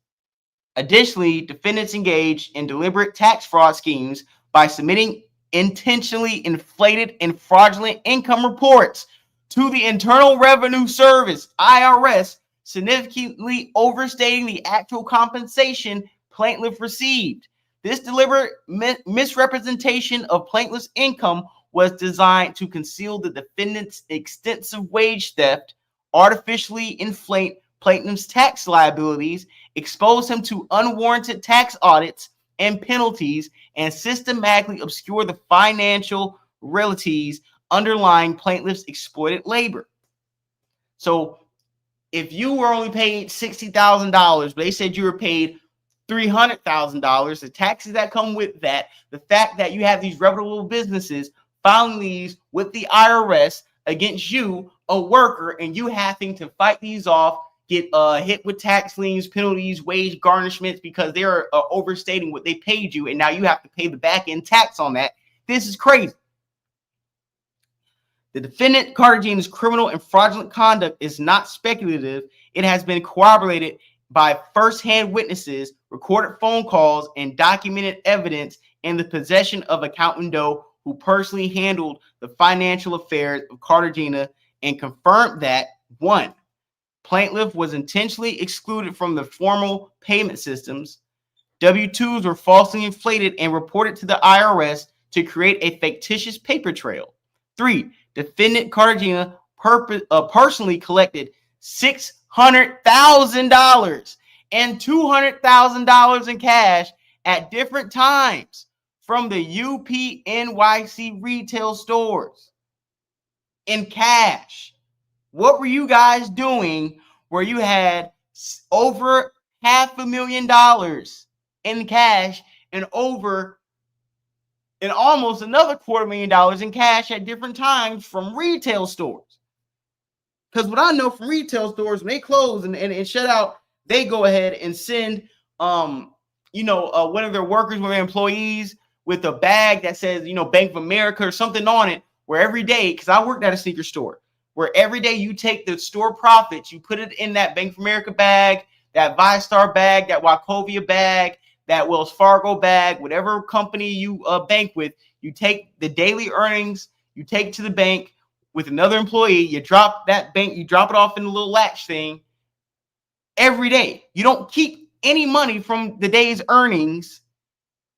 Additionally, defendants engaged in deliberate tax fraud schemes by submitting intentionally inflated and fraudulent income reports to the Internal Revenue Service, IRS, significantly overstating the actual compensation plaintiff received. This deliberate misrepresentation of plaintiff's income was designed to conceal the defendant's extensive wage theft, artificially inflate plaintiff's tax liabilities, expose him to unwarranted tax audits and penalties, and systematically obscure the financial realities underlying plaintiff's exploited labor. So if you were only paid $60,000, but they said you were paid $300,000, the taxes that come with that, the fact that you have these reputable businesses filing these with the IRS against you, a worker, and you having to fight these off, get hit with tax liens, penalties, wage garnishments because they're overstating what they paid you, and now you have to pay the back end tax on that. This is crazy. The defendant Cartagena's criminal and fraudulent conduct is not speculative. It has been corroborated by first-hand witnesses, recorded phone calls, and documented evidence in the possession of accountant Doe, who personally handled the financial affairs of Cartagena and confirmed that, 1, plaintiff was intentionally excluded from the formal payment systems. W-2s were falsely inflated and reported to the IRS to create a fictitious paper trail. 3, defendant Cartagena personally collected $600,000 and $200,000 in cash at different times from the UPNYC retail stores in cash. What were you guys doing where you had over $500,000 in cash and almost another $250,000 in cash at different times from retail stores? Because what I know from retail stores, when they close and shut out, they go ahead and send one of their workers, one of their employees, with a bag that says, Bank of America or something on it, where every day, because I worked at a sneaker store, where every day you take the store profits, you put it in that Bank of America bag, that ViStar bag, that Wachovia bag, that Wells Fargo bag, whatever company you bank with, you take the daily earnings, you take to the bank with another employee, you drop that bank, you drop it off in the little latch thing every day. You don't keep any money from the day's earnings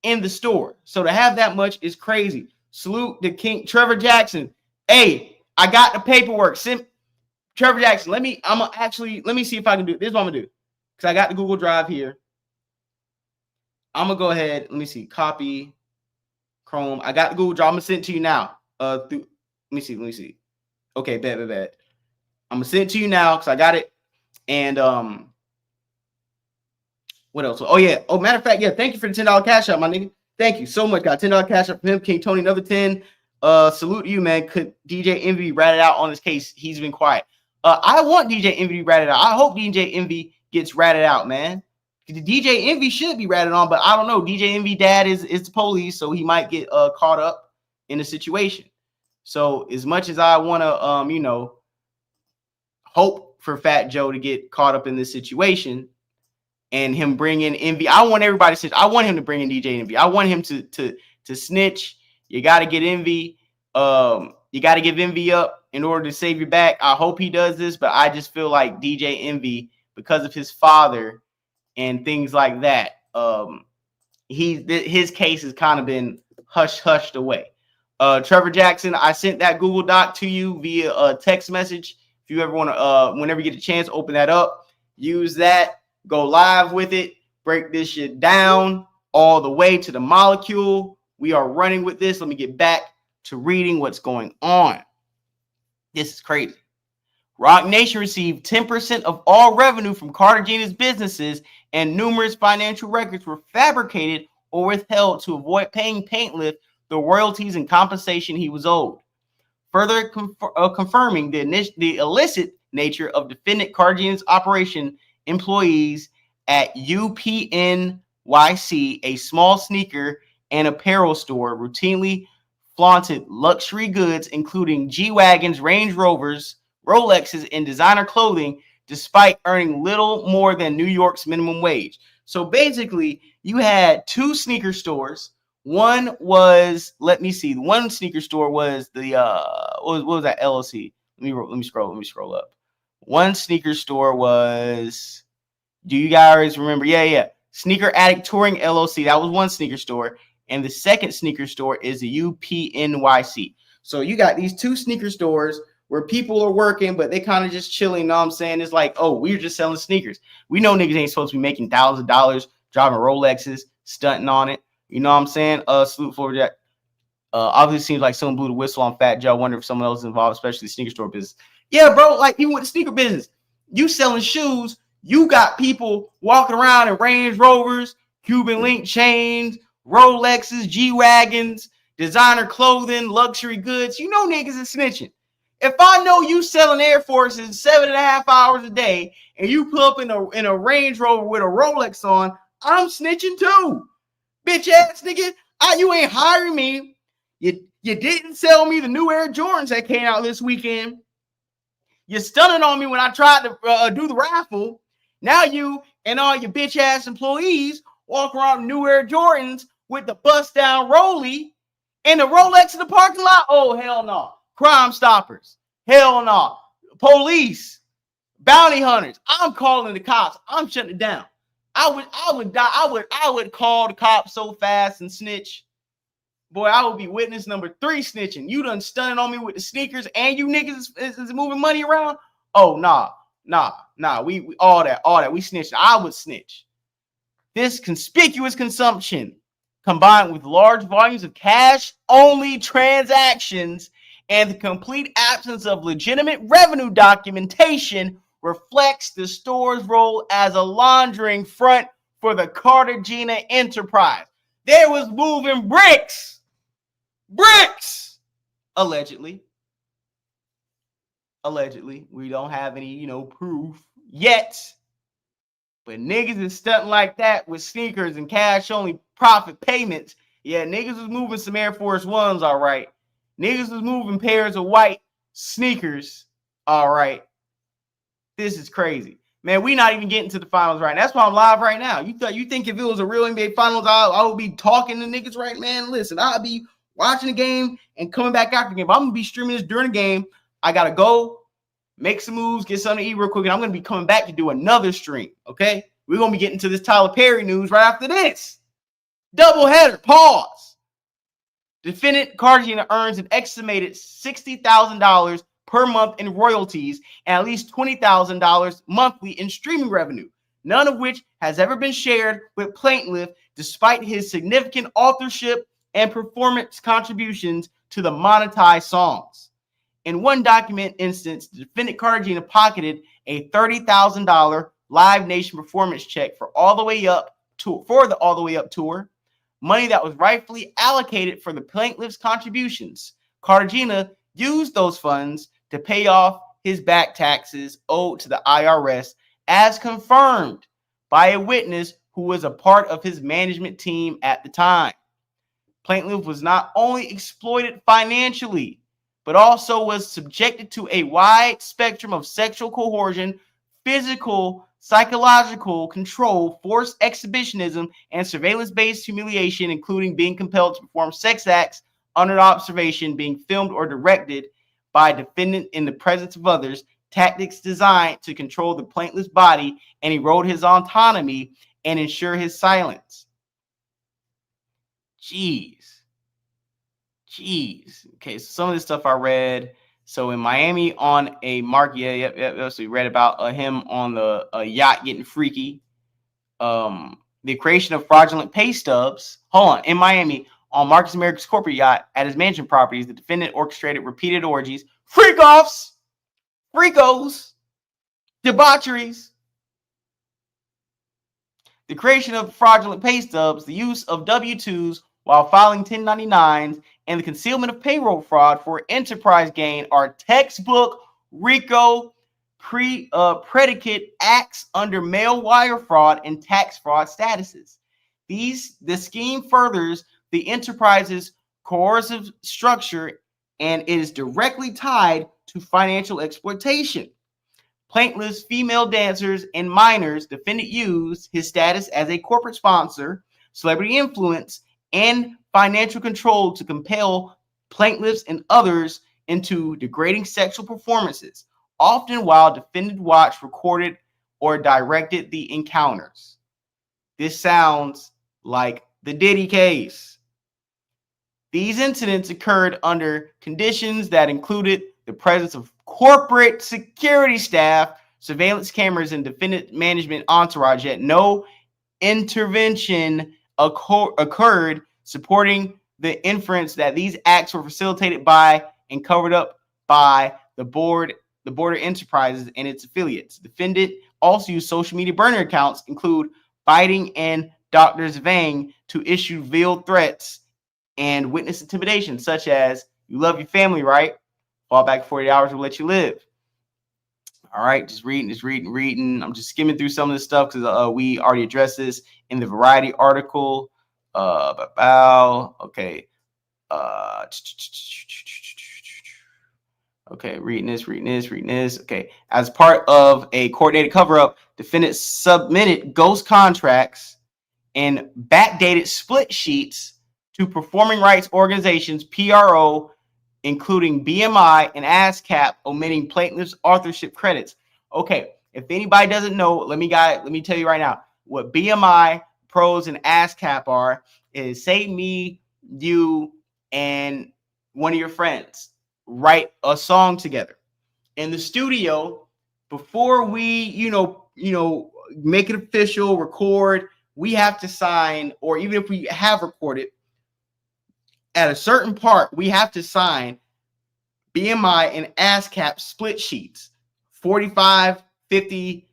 in the store. So to have that much is crazy. Salute to King Trevor Jackson. Hey, I got the paperwork. Trevor Jackson, let me see if I can do it. This is what I'm gonna do. Because I got the Google Drive here. I'm gonna go ahead. Let me see. Copy. Chrome. I got the Google Drive. I'm gonna send it to you now. Let me see. Okay, bad. I'm gonna send it to you now because I got it. And What else? Oh, yeah. Oh, matter of fact, yeah, thank you for the $10 cash out, my nigga. Thank you so much. Got $10 cash out from him. King Tony, another 10. Salute to you, man. Could DJ Envy be ratted out on this case? He's been quiet. I want DJ Envy to be ratted out. I hope DJ Envy gets ratted out, man. The DJ Envy should be ratted on, but I don't know. DJ Envy dad is the police, so he might get caught up in the situation. So as much as I want to, hope for Fat Joe to get caught up in this situation and him bring in Envy, I want everybody to snitch. I want him to bring in DJ Envy. I want him to snitch. You got to get Envy. You got to give Envy up in order to save your back. I hope he does this, but I just feel like DJ Envy, because of his father and things like that, his case has kind of been hushed away. Trevor Jackson, I sent that Google Doc to you via a text message. If you ever want to, whenever you get a chance, open that up, use that, go live with it, break this shit down all the way to the molecule. We are running with this. Let me get back to reading what's going on. This is crazy. Roc Nation received 10% of all revenue from Cartagena's businesses, and numerous financial records were fabricated or withheld to avoid paying Paintlift the royalties and compensation he was owed. Further confirming the illicit nature of defendant Cartagena's operation, employees at UPNYC, a small sneaker and apparel store, routinely flaunted luxury goods, including G-Wagons, Range Rovers, Rolexes, and designer clothing, despite earning little more than New York's minimum wage. So basically, you had two sneaker stores. One was, let me see, one sneaker store was the what was that LLC? Let me scroll up. One sneaker store was, do you guys remember? Yeah. Sneaker Addict Touring LLC. That was one sneaker store. And the second sneaker store is the UPNYC. So you got these two sneaker stores where people are working, but they kind of just chilling. You know what I'm saying? It's like, oh, we're just selling sneakers. We know niggas ain't supposed to be making thousands of dollars, driving Rolexes, stunting on it. You know what I'm saying? Salute for that. Obviously seems like someone blew the whistle on Fat Joe. I wonder if someone else is involved, especially the sneaker store business. Yeah, bro, like even with the sneaker business, you selling shoes, you got people walking around in Range Rovers, Cuban link chains, Rolexes, G-Wagons, designer clothing, luxury goods. You know niggas is snitching. If I know you selling Air Forces 7.5 hours a day and you pull up in a Range Rover with a Rolex on, I'm snitching too. Bitch ass nigga, you ain't hiring me. You didn't sell me the new Air Jordans that came out this weekend. You're stunning on me when I tried to do the raffle. Now you and all your bitch ass employees walk around new Air Jordans with the bust down Rollie and the Rolex in the parking lot. Oh, hell no. Crime Stoppers. Hell no. Police. Bounty hunters. I'm calling the cops. I'm shutting it down. I would call the cops so fast and snitch. Boy, I would be witness number 3 snitching. You done stunning on me with the sneakers and you niggas is moving money around. Oh, nah. We all that. We snitching. I would snitch. This conspicuous consumption, combined with large volumes of cash-only transactions and the complete absence of legitimate revenue documentation, reflects the store's role as a laundering front for the Cartagena enterprise. They was moving bricks, allegedly. We don't have any, proof yet. But niggas is stunting like that with sneakers and cash-only profit payments. Yeah, niggas was moving some Air Force Ones, all right. Niggas was moving pairs of white sneakers, all right. This is crazy. Man, we not even getting to the finals right now. That's why I'm live right now. You think if it was a real NBA finals, I would be talking to niggas right, man? Listen, I'll be watching the game and coming back after the game. I'm going to be streaming this during the game. I got to go, make some moves, get something to eat real quick, and I'm going to be coming back to do another stream, okay? We're going to be getting to this Tyler Perry news right after this. Doubleheader, pause. Defendant Cartagena earns an estimated $60,000 per month in royalties and at least $20,000 monthly in streaming revenue, none of which has ever been shared with Plaintiff, despite his significant authorship and performance contributions to the monetized songs. In one document instance, the defendant Cartagena pocketed a $30,000 Live Nation performance check for All the Way Up tour, money that was rightfully allocated for the plaintiff's contributions. Cartagena used those funds to pay off his back taxes owed to the IRS, as confirmed by a witness who was a part of his management team at the time. Plaintiff was not only exploited financially, but also was subjected to a wide spectrum of sexual coercion, physical, psychological control, forced exhibitionism, and surveillance-based humiliation, including being compelled to perform sex acts under observation, being filmed or directed by a defendant in the presence of others, tactics designed to control the plaintiff's body and erode his autonomy and ensure his silence. Jeez. Okay, so some of this stuff I read. So in Miami on a market, so we read about him on the yacht getting freaky. The creation of fraudulent pay stubs. Hold on, in Miami on Marcus America's corporate yacht at his mansion properties, the defendant orchestrated repeated orgies, freak-offs, freakos, debaucheries. The creation of fraudulent pay stubs, the use of W-2s while filing 1099s, and the concealment of payroll fraud for enterprise gain are textbook RICO predicate acts under mail wire fraud and tax fraud statuses. The scheme furthers the enterprise's coercive structure and is directly tied to financial exploitation. Plaintiffs, female dancers, and minors, defendant used his status as a corporate sponsor, celebrity influence, and financial control to compel plaintiffs and others into degrading sexual performances, often while defendant watched, recorded, or directed the encounters. This sounds like the Diddy case. These incidents occurred under conditions that included the presence of corporate security staff, surveillance cameras, and defendant management entourage, yet no intervention occurred, supporting the inference that these acts were facilitated by and covered up by the Border Enterprises and its affiliates. Defendant also used social media burner accounts, include Biting and Dr. Zvang, to issue veiled threats and witness intimidation, such as, "You love your family, right? Fall back 40 hours, we'll let you live." All right, just reading. I'm just skimming through some of this stuff because we already addressed this in the Variety article. Okay. Okay, reading this. Okay. As part of a coordinated cover-up, defendants submitted ghost contracts and backdated split sheets to performing rights organizations, PRO, including BMI and ASCAP, omitting plaintiff's authorship credits. Okay, if anybody doesn't know, let me tell you right now what BMI, pros, and ASCAP are. Is say me, you, and one of your friends write a song together in the studio. Before we make it official, record, we have to sign, or even if we have recorded at a certain part, we have to sign BMI and ASCAP split sheets. 45, 50,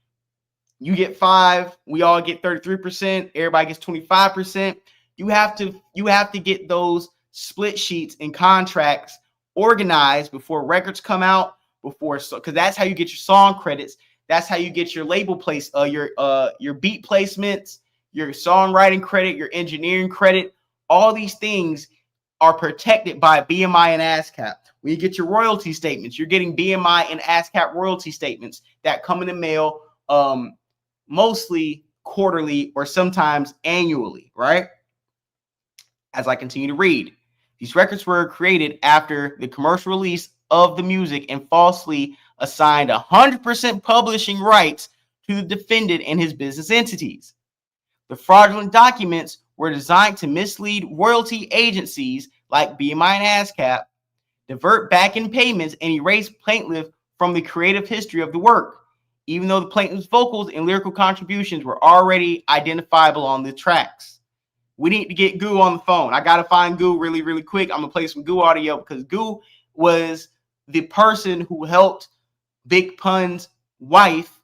you get 5, we all get 33%, everybody gets 25%. You have to get those split sheets and contracts organized before records come out, because that's how you get your song credits. That's how you get your label place, your beat placements, your songwriting credit, your engineering credit. All these things are protected by BMI and ASCAP. When you get your royalty statements, you're getting BMI and ASCAP royalty statements that come in the mail, mostly quarterly or sometimes annually, right? As I continue to read, these records were created after the commercial release of the music and falsely assigned 100% publishing rights to the defendant and his business entities. The fraudulent documents were designed to mislead royalty agencies like BMI and ASCAP, divert back-end payments, and erase plaintiff from the creative history of the work, even though the plaintiff's vocals and lyrical contributions were already identifiable on the tracks. We need to get Goo on the phone. I got to find Goo really, really quick. I'm going to play some Goo audio because Goo was the person who helped Big Pun's wife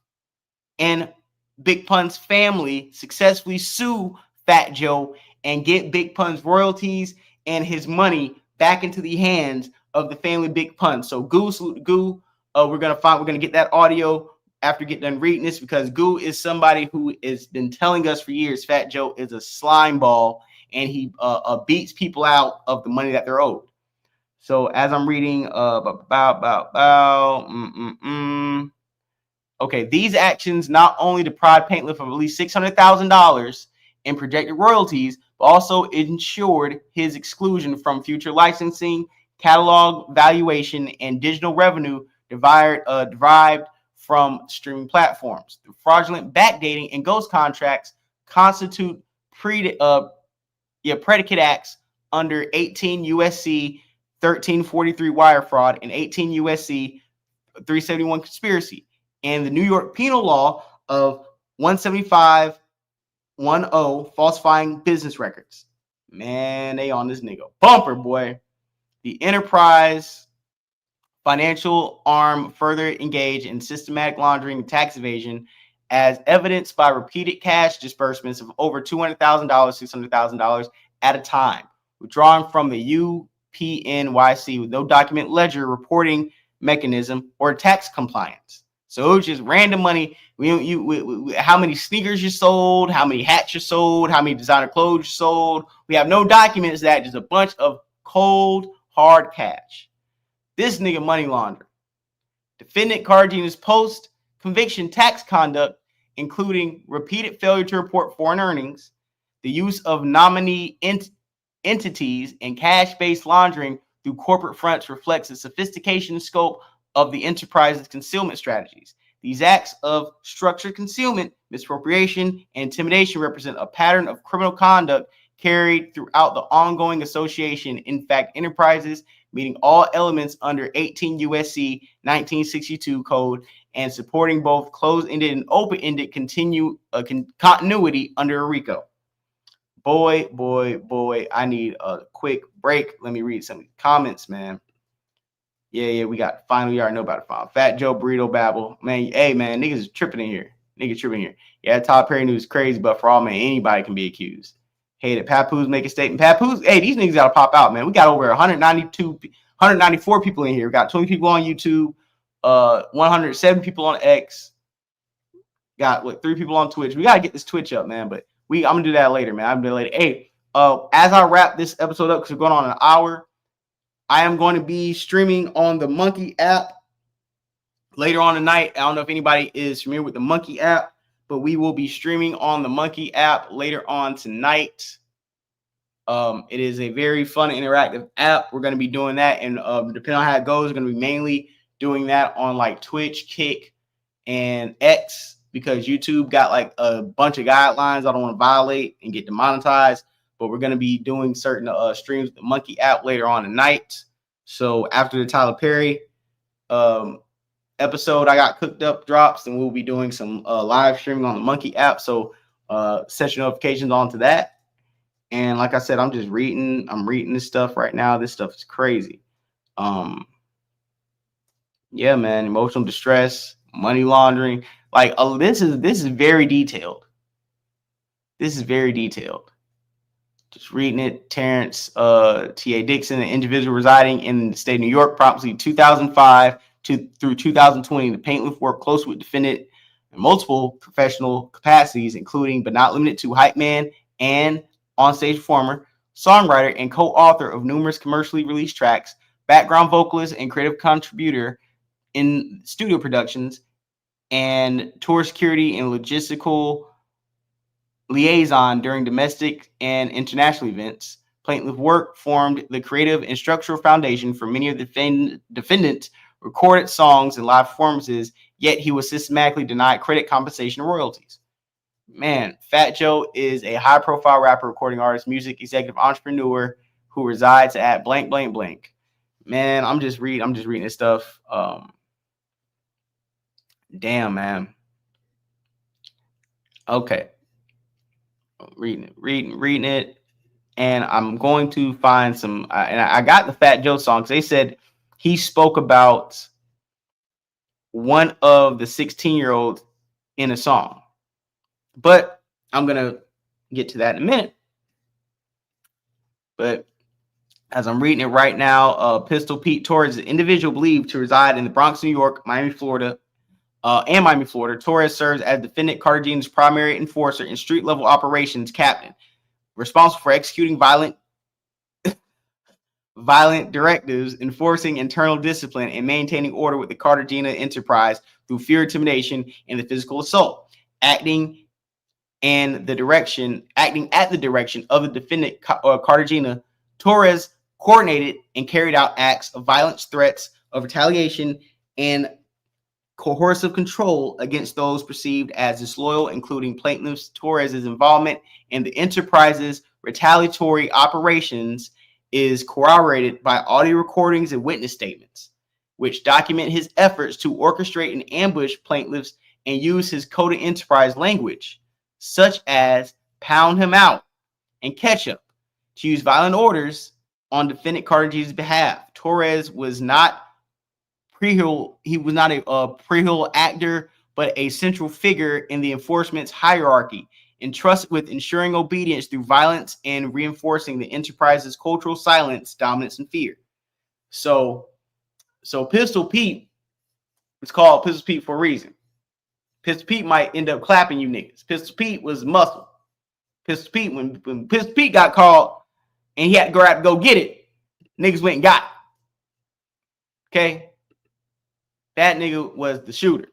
and Big Pun's family successfully sue Fat Joe and get Big Pun's royalties and his money back into the hands of the family Big Pun. So Goo, salute to Goo. We're gonna get that audio after get done reading this, because Goo is somebody who has been telling us for years Fat Joe is a slime ball and he beats people out of the money that they're owed. So as I'm reading, okay, these actions not only deprived Paintliff of at least $600,000 in projected royalties, but also ensured his exclusion from future licensing, catalog valuation, and digital revenue derived from streaming platforms. The fraudulent backdating and ghost contracts constitute predicate acts under 18 USC 1343 wire fraud and 18 USC 371 conspiracy, and the New York penal law of 17510 falsifying business records. Man, they on this nigga bumper, boy. The enterprise financial arm further engaged in systematic laundering and tax evasion, as evidenced by repeated cash disbursements of over $200,000, $600,000 at a time, withdrawn from the UPNYC with no document ledger reporting mechanism or tax compliance. So it was just random money. How many sneakers you sold, how many hats you sold, how many designer clothes you sold. We have no documents, that just a bunch of cold, hard cash. This nigga money laundering. Defendant Cartagena's post-conviction tax conduct, including repeated failure to report foreign earnings, the use of nominee entities, and cash-based laundering through corporate fronts, reflects the sophistication and scope of the enterprise's concealment strategies. These acts of structured concealment, misappropriation, and intimidation represent a pattern of criminal conduct carried throughout the ongoing association. In fact, enterprises meeting all elements under 18 USC 1962 code and supporting both closed-ended and open-ended continuity under RICO. Boy, I need a quick break. Let me read some comments, man. Yeah, we got finally, you already know about it. Fat Joe Burrito Babble. Man, hey, man, niggas is tripping in here. Yeah, Todd Perry news is crazy, but for all, man, anybody can be accused. Hey, the Papoose make a statement. Papoose, hey, these niggas got to pop out, man. We got over 194 people in here. We got 20 people on YouTube, 107 people on X. Got 3 people on Twitch. We got to get this Twitch up, man, but I'm going to do that later, man. Hey, as I wrap this episode up, because we're going on an hour, I am going to be streaming on the Monkey app later on tonight. I don't know if anybody is familiar with the Monkey app, but we will be streaming on the Monkey app later on tonight. It is a very fun, interactive app. We're going to be doing that, and depending on how it goes, we're going to be mainly doing that on like Twitch, Kick, and X, because YouTube got like a bunch of guidelines I don't want to violate and get demonetized. But we're going to be doing certain streams with the Monkey app later on tonight. So after the Tyler Perry episode I got cooked up drops, and we'll be doing some live streaming on the Monkey app. So set your notifications on to that. And like I said, I'm reading this stuff right now. This stuff is crazy. Yeah, man, emotional distress, money laundering. Like, this is very detailed. Just reading it. Terrance T.A. Dixon, an individual residing in the state of New York, approximately 2005 through 2020. The Paintliff worked closely with defendant in multiple professional capacities, including but not limited to hypeman and onstage performer, songwriter, and co-author of numerous commercially released tracks, background vocalist and creative contributor in studio productions, and tour security and logistical liaison during domestic and international events. Paintliff work formed the creative and structural foundation for many of the defendants' recorded songs and live performances, yet he was systematically denied credit, compensation, and royalties. Man, Fat Joe is a high-profile rapper, recording artist, music executive, entrepreneur who resides at blank, blank, blank. Man, I'm just reading this stuff. Damn, man. Okay. Reading it, and I'm going to find some. And I got the Fat Joe songs. They said he spoke about one of the 16-year-olds in a song. But I'm going to get to that in a minute. But as I'm reading it right now, Pistol Pete Torres is an individual believed to reside in the Bronx, New York, Miami, Florida, and Miami, Florida. Torres serves as defendant Cartagena's primary enforcer and street-level operations captain, responsible for executing violent directives, enforcing internal discipline, and maintaining order with the Cartagena enterprise through fear, intimidation, and the physical assault. Acting at the direction of the defendant Cartagena, Torres coordinated and carried out acts of violence, threats of retaliation, and coercive control against those perceived as disloyal, including plaintiffs. Torres's involvement in the enterprise's retaliatory operations is corroborated by audio recordings and witness statements, which document his efforts to orchestrate and ambush plaintiffs and use his coded enterprise language, such as pound him out and ketchup, to use violent orders on defendant Cartagena's behalf. Torres was not a pre-hill actor, but a central figure in the enforcement's hierarchy, entrusted with ensuring obedience through violence and reinforcing the enterprise's cultural silence, dominance, and fear. So Pistol Pete, it's called Pistol Pete for a reason. Pistol Pete might end up clapping you niggas. Pistol Pete was muscle. Pistol Pete, when Pistol Pete got called and he had to go get it, niggas went and got it. Okay? That nigga was the shooter.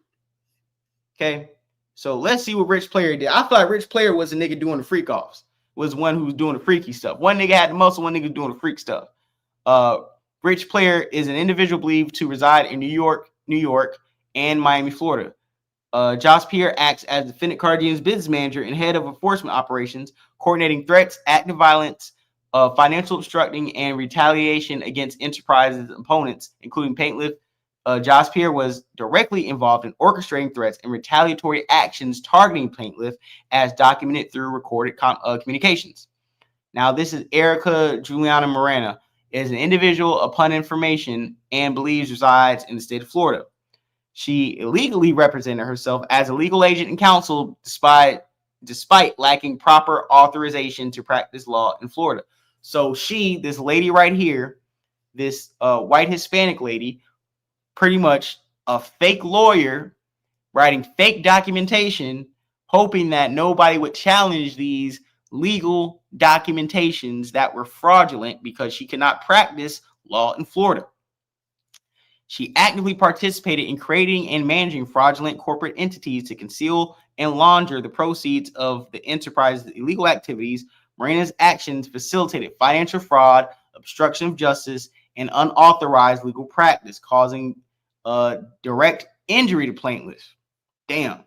Okay? So let's see what Rich Player did. I feel like Rich Player was a nigga doing the freak offs. Was one who was doing the freaky stuff. One nigga had the muscle, one nigga doing the freak stuff. Rich Player is an individual believed to reside in New York, and Miami, Florida. Josh Pierre acts as defendant Cartagena's business manager and head of enforcement operations, coordinating threats, active violence, financial obstructing, and retaliation against enterprise's opponents, including plaintiff. Josh Pierre was directly involved in orchestrating threats and retaliatory actions targeting plaintiff, as documented through recorded communications. Now, this is Erica Juliana Morena, is an individual upon information and believes resides in the state of Florida. She illegally represented herself as a legal agent and counsel despite lacking proper authorization to practice law in Florida. So this lady right here, this white Hispanic lady, pretty much a fake lawyer writing fake documentation, hoping that nobody would challenge these legal documentations that were fraudulent because she could not practice law in Florida. She actively participated in creating and managing fraudulent corporate entities to conceal and launder the proceeds of the enterprise's illegal activities. Morena's actions facilitated financial fraud, obstruction of justice, and unauthorized legal practice, causing direct injury to plaintiffs. Damn.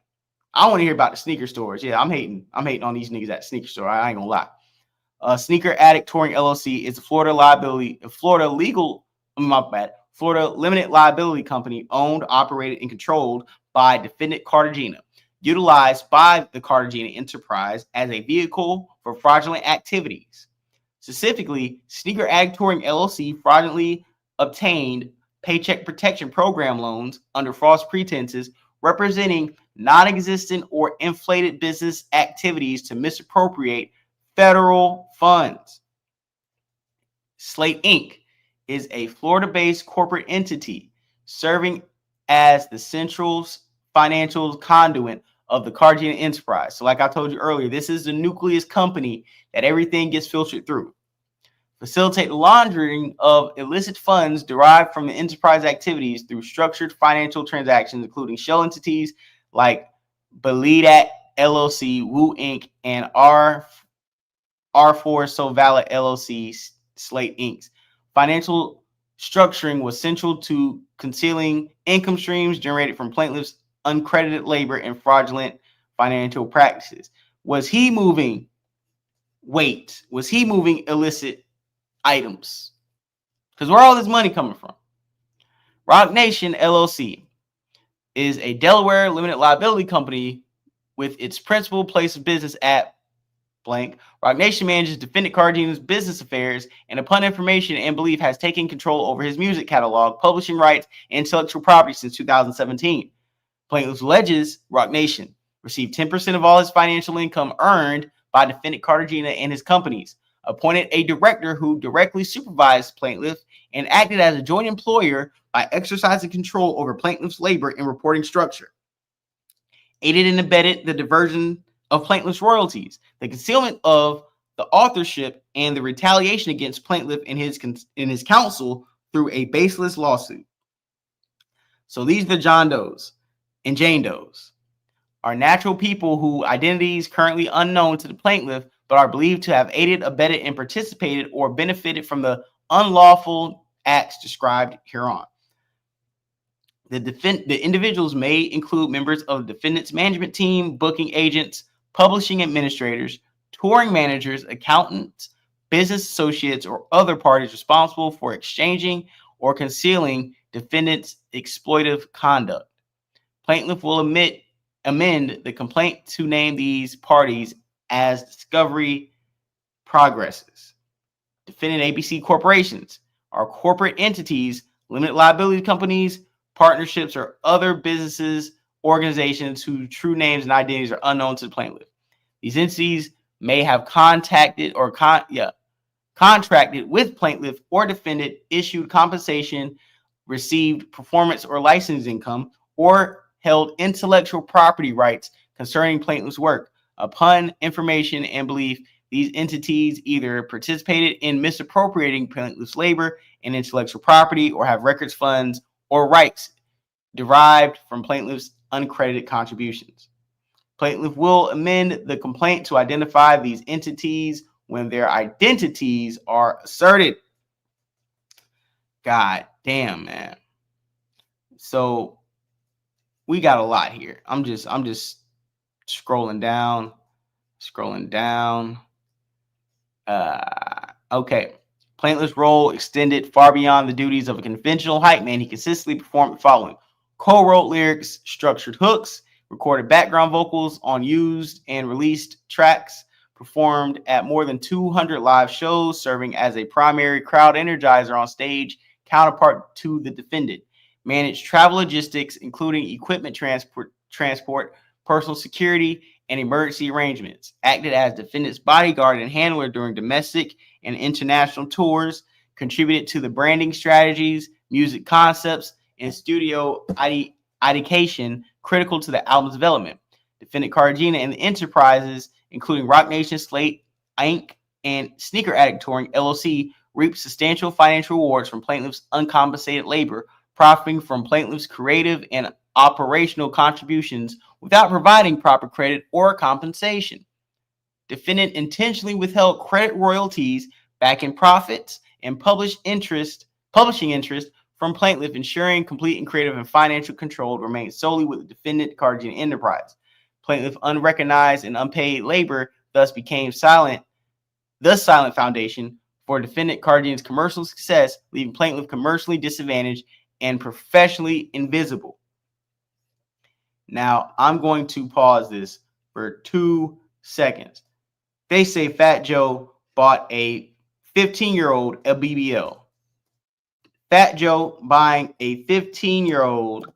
I want to hear about the sneaker stores. Yeah, I'm hating on these niggas at the sneaker store. I ain't gonna lie. Sneaker Addict Touring LLC is a Florida limited liability company owned, operated, and controlled by defendant Cartagena, utilized by the Cartagena enterprise as a vehicle for fraudulent activities. Specifically, Sneaker Addict Touring LLC fraudulently obtained Paycheck Protection Program loans under false pretenses, representing non-existent or inflated business activities to misappropriate federal funds. Slate Inc. is a Florida-based corporate entity serving as the central financial conduit of the Cartagena enterprise. So like I told you earlier, this is the nucleus company that everything gets filtered through. Facilitate the laundering of illicit funds derived from the enterprise activities through structured financial transactions, including shell entities like Belidat LLC, Woo Inc., and R4 Sovala LLC, Slate Inc. Financial structuring was central to concealing income streams generated from plaintiffs' uncredited labor and fraudulent financial practices. Was he moving illicit items? Because where all this money coming from? Rock Nation LLC is a Delaware limited liability company with its principal place of business at blank. Rock Nation manages defendant Cartagena's business affairs and upon information and belief has taken control over his music catalog, publishing rights, and intellectual property since 2017. Plaintiff alleges Rock Nation received 10% of all his financial income earned by defendant Cartagena and his companies, appointed a director who directly supervised plaintiff, and acted as a joint employer by exercising control over plaintiff's labor and reporting structure, aided and abetted the diversion of plaintiff's royalties, the concealment of the authorship, and the retaliation against plaintiff and his counsel through a baseless lawsuit. So these are the John Does and Jane Does, are natural people whose identities currently unknown to the plaintiff, but are believed to have aided, abetted, and participated or benefited from the unlawful acts described hereon. The individuals may include members of the defendant's management team, booking agents, publishing administrators, touring managers, accountants, business associates, or other parties responsible for exchanging or concealing defendant's exploitive conduct. Plaintiff will amend the complaint to name these parties as discovery progresses. Defendant ABC corporations are corporate entities, limited liability companies, partnerships, or other businesses, organizations whose true names and identities are unknown to the plaintiff. These entities may have contracted with plaintiff or defendant, issued compensation, received performance or license income, or held intellectual property rights concerning plaintiff's work. Upon information and belief, these entities either participated in misappropriating plaintiff's labor and intellectual property, or have records, funds, or rights derived from plaintiff's uncredited contributions. Plaintiff will amend the complaint to identify these entities when their identities are asserted. God damn, man. So we got a lot here. I'm just scrolling down. Okay. Plaintiff's role extended far beyond the duties of a conventional hypeman. He consistently performed the following: co-wrote lyrics, structured hooks, recorded background vocals on used and released tracks, performed at more than 200 live shows, serving as a primary crowd energizer on stage, counterpart to the defendant, managed travel logistics, including equipment transport, personal security, and emergency arrangements, acted as defendant's bodyguard and handler during domestic and international tours, contributed to the branding strategies, music concepts, and studio ideation critical to the album's development. Defendant Cartagena and the enterprises, including Rock Nation, Slate, Inc., and Sneaker Addict Touring, LLC, reaped substantial financial rewards from plaintiff's uncompensated labor, profiting from plaintiff's creative and operational contributions without providing proper credit or compensation. Defendant intentionally withheld credit royalties, back-end profits, and publishing interest from plaintiff, ensuring complete and creative and financial control remained solely with the defendant Cartagena enterprise. Plaintiff unrecognized and unpaid labor thus became silent foundation for defendant Cartagena's commercial success, leaving plaintiff commercially disadvantaged and professionally invisible. Now, I'm going to pause this for 2 seconds. They say Fat Joe bought a 15-year-old a BBL. Fat Joe buying a 15-year-old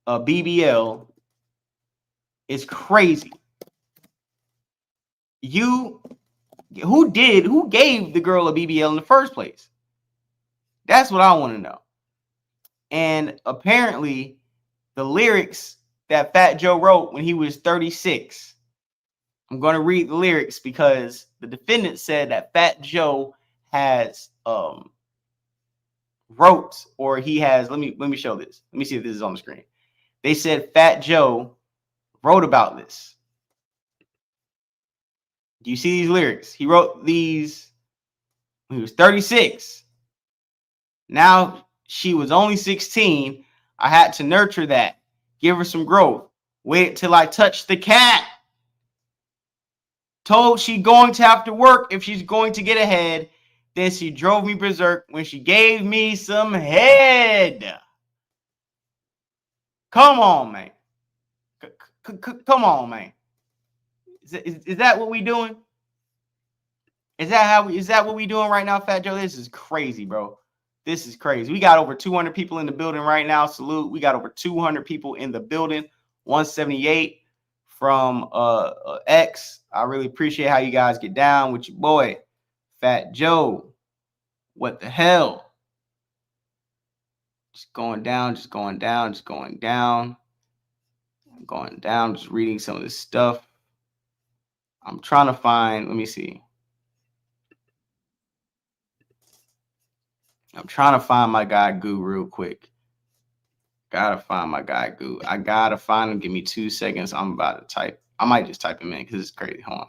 a BBL is crazy. Who gave the girl a BBL in the first place? That's what I want to know. And apparently, the lyrics that Fat Joe wrote when he was 36. I'm going to read the lyrics because the defendant said that Fat Joe has wrote, or he has, let me show this. Let me see if this is on the screen. They said Fat Joe wrote about this. Do you see these lyrics? He wrote these when he was 36. Now she was only 16. I had to nurture that. Give her some growth. Wait till I touch the cat. Told she going to have to work if she's going to get ahead. Then she drove me berserk when she gave me some head. Come on, man. Come on, man. Is that what we doing? Is that what we doing right now, Fat Joe? This is crazy, bro. This is crazy. We got over 200 people in the building right now. Salute. We got over 200 people in the building. 178 from X. I really appreciate how you guys get down with your boy, Fat Joe. What the hell? Just going down, just going down, just going down. I'm going down, just reading some of this stuff. I'm trying to find, let me see. I'm trying to find my guy Goo real quick. Gotta find my guy Goo. I gotta find him. Give me 2 seconds. I'm about to type. I might just type him in because it's crazy. Hold on.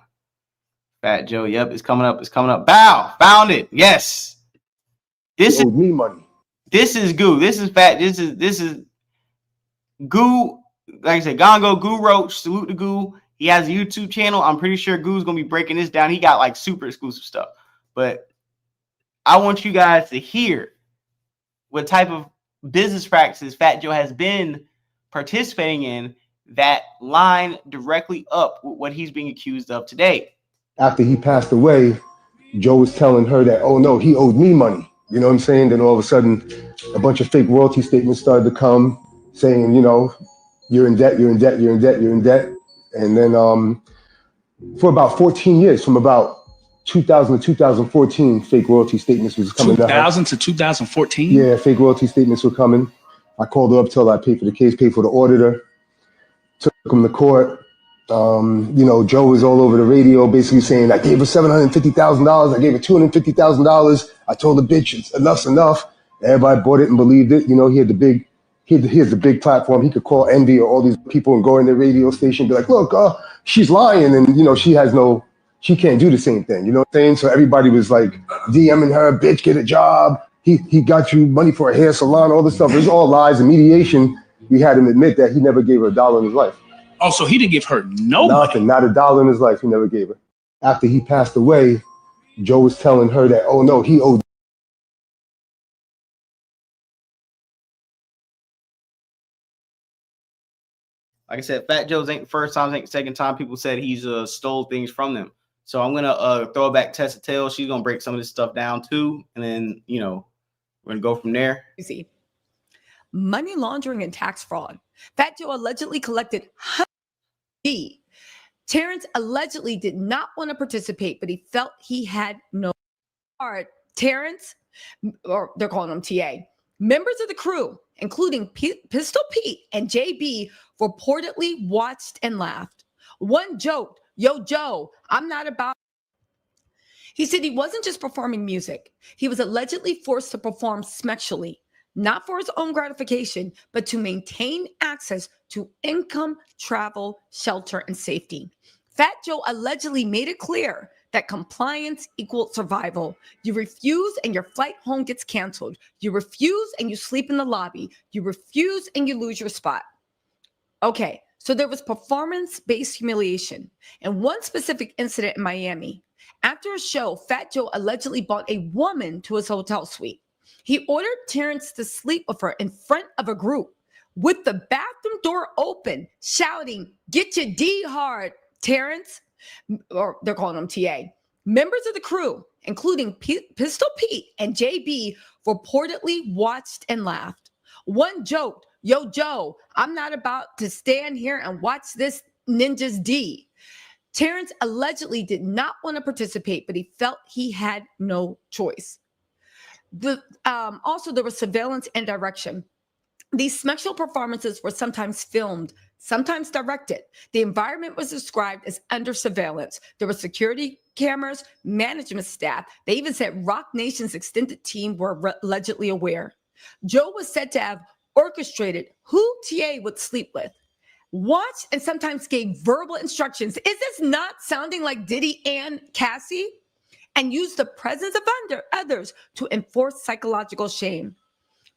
Fat Joe. Yep, it's coming up. It's coming up. Bow. Found it. Yes. This is me money. This is Goo. This is Fat. This is Goo. Like I said, Gongo Goo Roach. Salute to Goo. He has a YouTube channel. I'm pretty sure Goo's gonna be breaking this down. He got like super exclusive stuff. But I want you guys to hear what type of business practices Fat Joe has been participating in that line directly up with what he's being accused of today. After he passed away, Joe was telling her that, oh no, he owed me money. You know what I'm saying? Then all of a sudden, a bunch of fake royalty statements started to come saying, you know, you're in debt, you're in debt, you're in debt, you're in debt. And then for about 14 years, from about 2000 to 2014, fake royalty statements was coming. 2000 to 2014? Yeah, fake royalty statements were coming. I called her up, told her I paid for the case, paid for the auditor, took him to court. You know, Joe was all over the radio basically saying, I gave her $750,000. I gave her $250,000. I told the bitch, enough's enough. Everybody bought it and believed it. You know, he has the big platform. He could call Envy or all these people and go in the radio station and be like, look, she's lying. And, you know, she can't do the same thing. You know what I'm saying? So everybody was like DMing her, bitch, get a job. He got you money for a hair salon, all this stuff. It was all lies and mediation. We had him admit that he never gave her a dollar in his life. Oh, so he didn't give her no Nothing, money. not a dollar in his life. He never gave her. After he passed away, Joe was telling her that, oh no, he owed. Like I said, Fat Joe's ain't the first time, ain't the second time people said he's stole things from them. So I'm gonna throw it back to Tessa Tail. She's gonna break some of this stuff down too, and then we're gonna go from there. Easy. Money laundering and tax fraud. Fat Joe allegedly collected D. Terrance allegedly did not want to participate, but he felt he had no part. Terrance, or they're calling him TA, members of the crew, including Pistol Pete and JB, reportedly watched and laughed. One joked, yo, Joe, I'm not about. He said he wasn't just performing music. He was allegedly forced to perform sexually, not for his own gratification, but to maintain access to income, travel, shelter, and safety. Fat Joe allegedly made it clear that compliance equals survival. You refuse and your flight home gets canceled. You refuse and you sleep in the lobby. You refuse and you lose your spot. Okay, so there was performance-based humiliation. And one specific incident in Miami. After a show, Fat Joe allegedly brought a woman to his hotel suite. He ordered Terrance to sleep with her in front of a group with the bathroom door open, shouting, get your D hard, Terrance, or they're calling him TA. Members of the crew, including Pistol Pete and JB, reportedly watched and laughed. One joked, yo, Joe, I'm not about to stand here and watch this ninja's D. Terrance allegedly did not want to participate, but he felt he had no choice. Also, there was surveillance and direction. These sexual performances were sometimes filmed, sometimes directed. The environment was described as under surveillance. There were security cameras, management staff. They even said Rock Nation's extended team were allegedly aware. Joe was said to have orchestrated who TA would sleep with, watched, and sometimes gave verbal instructions. Is this not sounding like Diddy and Cassie? And used the presence of others to enforce psychological shame.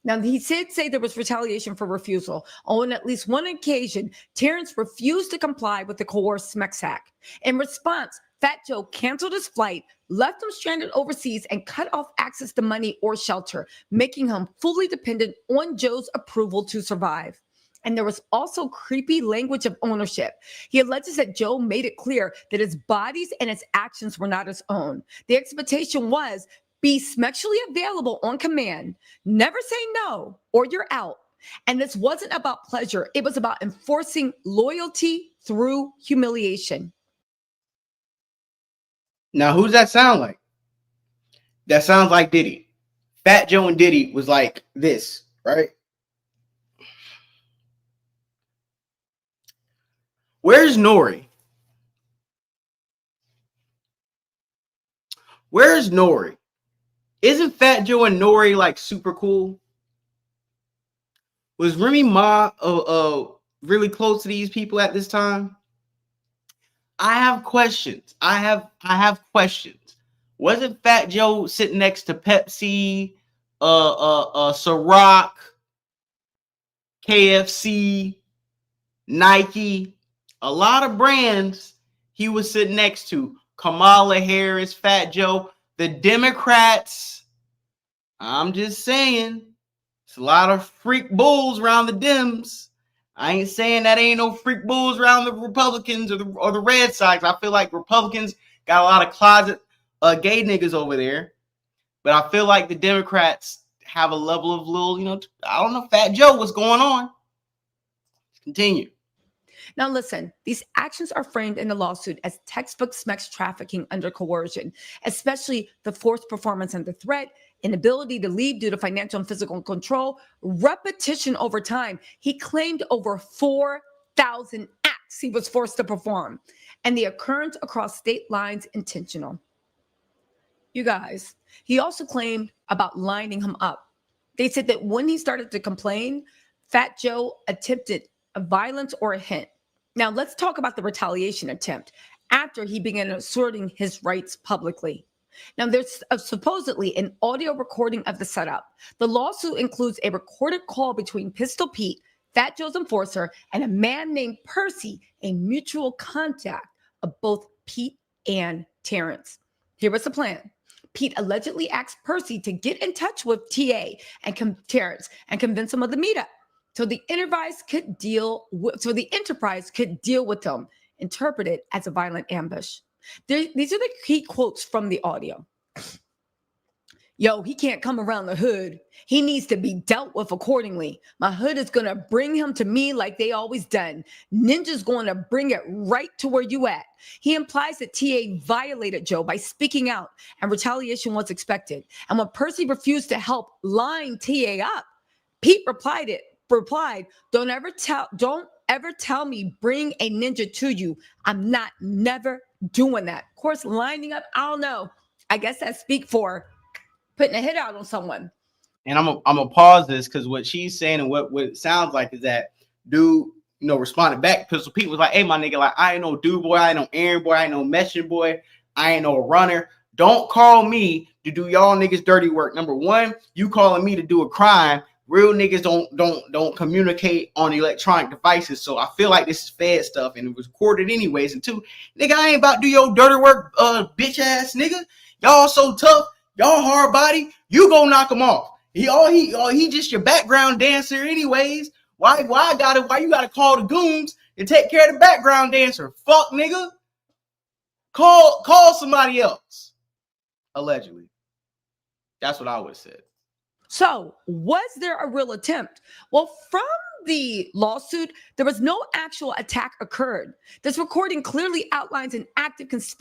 Now, he did say there was retaliation for refusal. On at least one occasion, Terrance refused to comply with the coerced sex act. In response, Fat Joe canceled his flight, left him stranded overseas, and cut off access to money or shelter, making him fully dependent on Joe's approval to survive. And there was also creepy language of ownership. He alleges that Joe made it clear that his bodies and his actions were not his own. The expectation was be sexually available on command, never say no, or you're out. And this wasn't about pleasure. It was about enforcing loyalty through humiliation. Now, who does that sound like? That sounds like Diddy. Fat Joe and Diddy was like this, right? Where's Nori? Where's Nori? Isn't Fat Joe and Nori like super cool? Was Remy Ma really close to these people at this time? I have questions. I have questions. Wasn't Fat Joe sitting next to Pepsi, Ciroc, KFC, Nike, a lot of brands he was sitting next to? Kamala Harris, Fat Joe, the Democrats. I'm just saying, it's a lot of freak bulls around the Dems. I ain't saying that ain't no freak bulls around the Republicans or the Red Sox. I feel like Republicans got a lot of closet gay niggas over there, but I feel like the Democrats have a level of little, I don't know, Fat Joe, what's going on? Continue. Now, listen, these actions are framed in the lawsuit as textbook sex trafficking under coercion, especially the forced performance under threat, inability to leave due to financial and physical control, repetition over time. He claimed over 4,000 acts he was forced to perform, and the occurrence across state lines intentional. You guys, he also claimed about lining him up. They said that when he started to complain, Fat Joe attempted a violence or a hint. Now, let's talk about the retaliation attempt after he began asserting his rights publicly. Now, there's supposedly an audio recording of the setup. The lawsuit includes a recorded call between Pistol Pete, Fat Joe's enforcer, and a man named Percy, a mutual contact of both Pete and Terrance. Here was the plan. Pete allegedly asked Percy to get in touch with TA and Terrance and convince him of the meetup, so the enterprise could deal with them, interpreted as a violent ambush. These are the key quotes from the audio. Yo, he can't come around the hood. He needs to be dealt with accordingly. My hood is going to bring him to me like they always done. Ninja's going to bring it right to where you at. He implies that TA violated Joe by speaking out, and retaliation was expected. And when Percy refused to help line TA up, Pete replied, don't ever tell me bring a ninja to you. I'm never doing that. Of course, lining up, I don't know. I guess that speak for putting a hit out on someone. And I'm gonna pause this because what she's saying and what it sounds like is that dude, responded back. Pistol Pete was like, hey, my nigga, like, I ain't no dude boy, I ain't no errand boy, I ain't no messenger boy, I ain't no runner. Don't call me to do y'all niggas dirty work. Number one, you calling me to do a crime. Real niggas don't communicate on electronic devices. So I feel like this is Fed stuff and it was recorded anyways. And two, nigga, I ain't about to do your dirty work, bitch ass nigga. Y'all so tough, y'all hard body, you go knock him off. He just your background dancer anyways. Why you gotta call the goons to take care of the background dancer? Fuck nigga. Call somebody else. Allegedly. That's what I would have said. So, was there a real attempt? Well, from the lawsuit, there was no actual attack occurred. This recording clearly outlines an active conspiracy.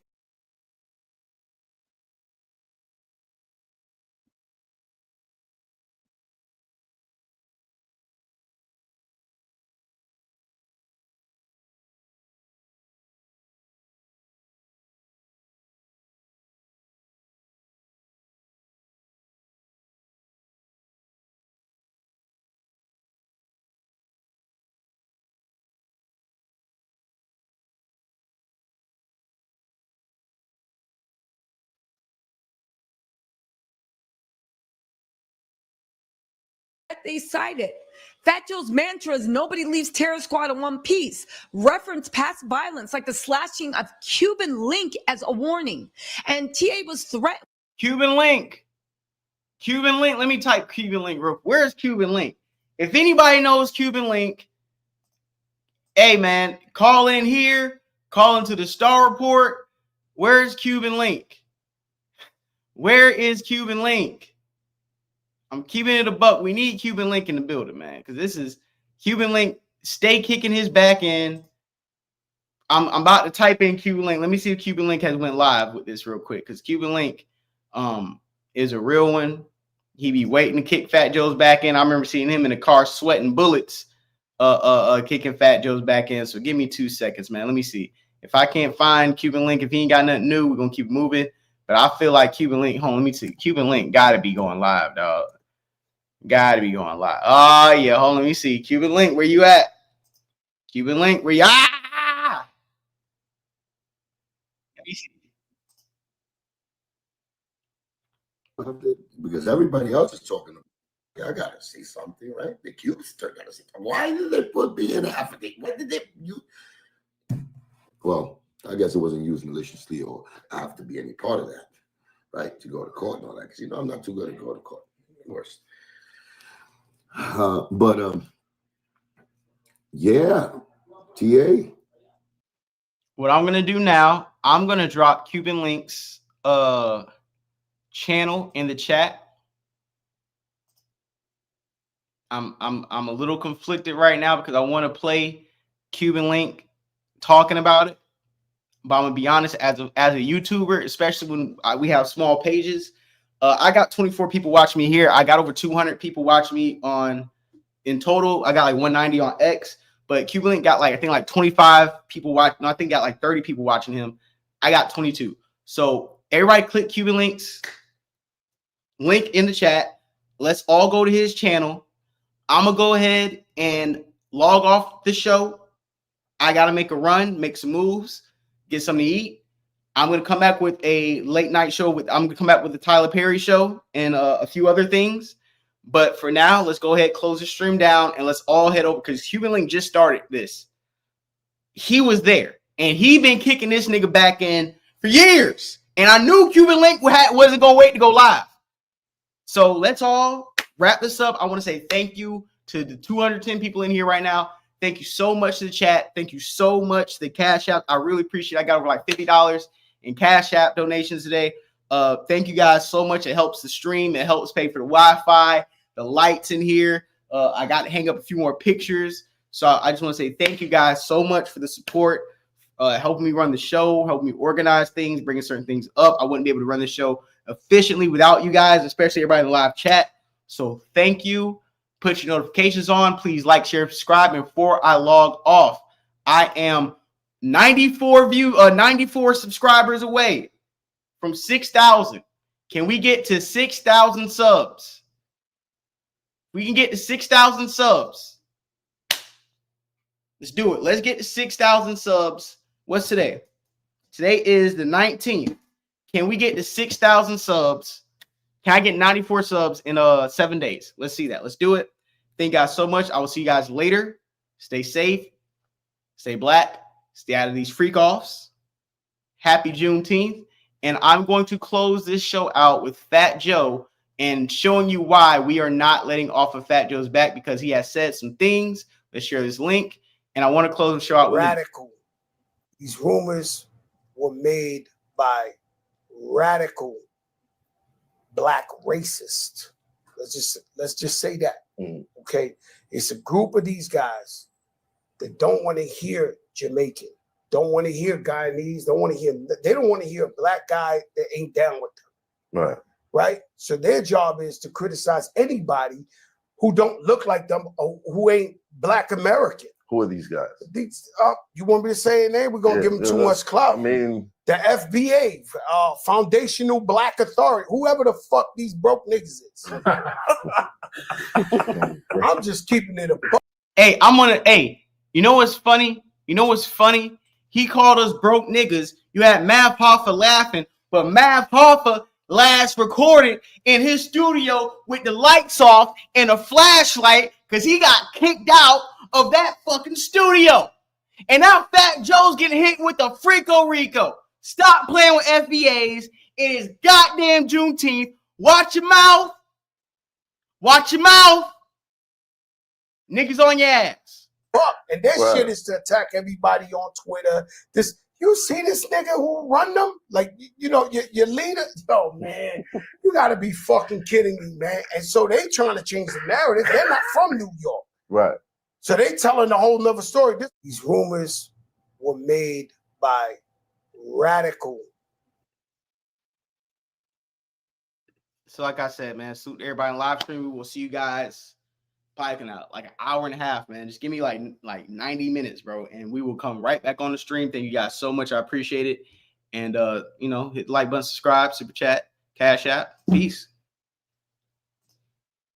They cited Fat Joe's mantra is nobody leaves Terror Squad in one piece. Reference past violence like the slashing of Cuban Link as a warning. And TA was threatened. Cuban Link. Let me type Cuban Link real quick. Where's Cuban Link? If anybody knows Cuban Link, hey man, call in here. Call into the Star Report. Where's Cuban Link? Where is Cuban Link? I'm keeping it a buck. We need Cuban Link in the building, man, because this is Cuban Link. Stay kicking his back in. I'm about to type in Cuban Link. Let me see if Cuban Link has went live with this real quick, because Cuban Link is a real one. He be waiting to kick Fat Joe's back in. I remember seeing him in the car sweating bullets, kicking Fat Joe's back in. So give me 2 seconds, man. Let me see. If I can't find Cuban Link, if he ain't got nothing new, we're gonna keep moving. But I feel like Cuban Link, hold on, let me see. Cuban Link gotta be going live, dog. Gotta be going live. Oh yeah, hold on, let me see. Cuban Link, where you at? Cuban Link, where you at? Let me see. Because everybody else is talking about, I gotta see something, right? The Cubans gotta see. Why did they put me in Africa? What did they use? Well, I guess it wasn't used maliciously, or I have to be any part of that, right? To go to court and all that, because I'm not too good at going to court. Worse. Yeah, TA. What I'm gonna do now, I'm gonna drop Cuban Link's channel in the chat. I'm a little conflicted right now because I want to play Cuban Link talking about it. But I'm gonna be honest, as a YouTuber, especially when we have small pages, I got 24 people watching me here. I got over 200 people watching me in total. I got like 190 on X, but Cuban Link got like, I think like 25 people watching. No, I think got like 30 people watching him. I got 22. So everybody click Cuban Link's link in the chat. Let's all go to his channel. I'm gonna go ahead and log off the show. I gotta make a run, make some moves, get something to eat. I'm gonna come back with a late night show. I'm gonna come back with the Tyler Perry show and a few other things. But for now, let's go ahead, close the stream down, and let's all head over, because Cuban Link just started this. He was there, and he been kicking this nigga back in for years. And I knew Cuban Link wasn't gonna wait to go live. So let's all wrap this up. I want to say thank you to the 210 people in here right now. Thank you so much to the chat. Thank you so much to the Cash App. I really appreciate it. I got over like $50 in Cash App donations today. Thank you guys so much. It helps the stream. It helps pay for the Wi-Fi, the lights in here. I got to hang up a few more pictures. So I just want to say thank you guys so much for the support, helping me run the show, helping me organize things, bringing certain things up. I wouldn't be able to run the show efficiently without you guys, especially everybody in the live chat. So thank you. Put your notifications on. Please like, share, subscribe. And before I log off, I am 94 subscribers away from 6,000. Can we get to 6,000 subs? We can get to 6,000 subs. Let's do it. Let's get to 6,000 subs. What's today? Today is the 19th. Can we get to 6,000 subs? Can I get 94 subs in 7 days? Let's see that. Let's do it. Thank you guys so much. I will see you guys later. Stay safe. Stay black. Stay out of these freak offs. Happy Juneteenth. And I'm going to close this show out with Fat Joe and showing you why we are not letting off of Fat Joe's back, because he has said some things. Let's share this link. And I want to close the show out with radical. These rumors were made by radical black racists. Let's just say that. Okay, it's a group of these guys that don't want to hear Jamaican, don't want to hear Guyanese, they don't want to hear a black guy that ain't down with them. Right. So their job is to criticize anybody who don't look like them or who ain't Black American. Who are these guys? You want me to say a name? We're gonna give them too much clout. I mean, the FBA, Foundational Black Authority, whoever the fuck these broke niggas is. I'm just keeping it a buck. Hey, you know what's funny? He called us broke niggas. You had Mav Hoffa laughing, but Mav Hoffa last recorded in his studio with the lights off and a flashlight because he got kicked out of that fucking studio. And now Fat Joe's getting hit with the Frico Rico. Stop playing with FBAs. It is goddamn Juneteenth. Watch your mouth. Watch your mouth. Niggas on your ass. And that shit is to attack everybody on Twitter. You see this nigga who run them? Like, you know, your leader? Oh, man, you got to be fucking kidding me, man. And so they trying to change the narrative. They're not from New York. Right. So they telling a whole nother story. These rumors were made by radical. So like I said, man, salute everybody in live stream. We will see you guys probably in like an hour and a half, man. Just give me like 90 minutes, bro, and we will come right back on the stream. Thank you guys so much. I appreciate it. And you know, hit the like button, subscribe, super chat, cash app. Peace.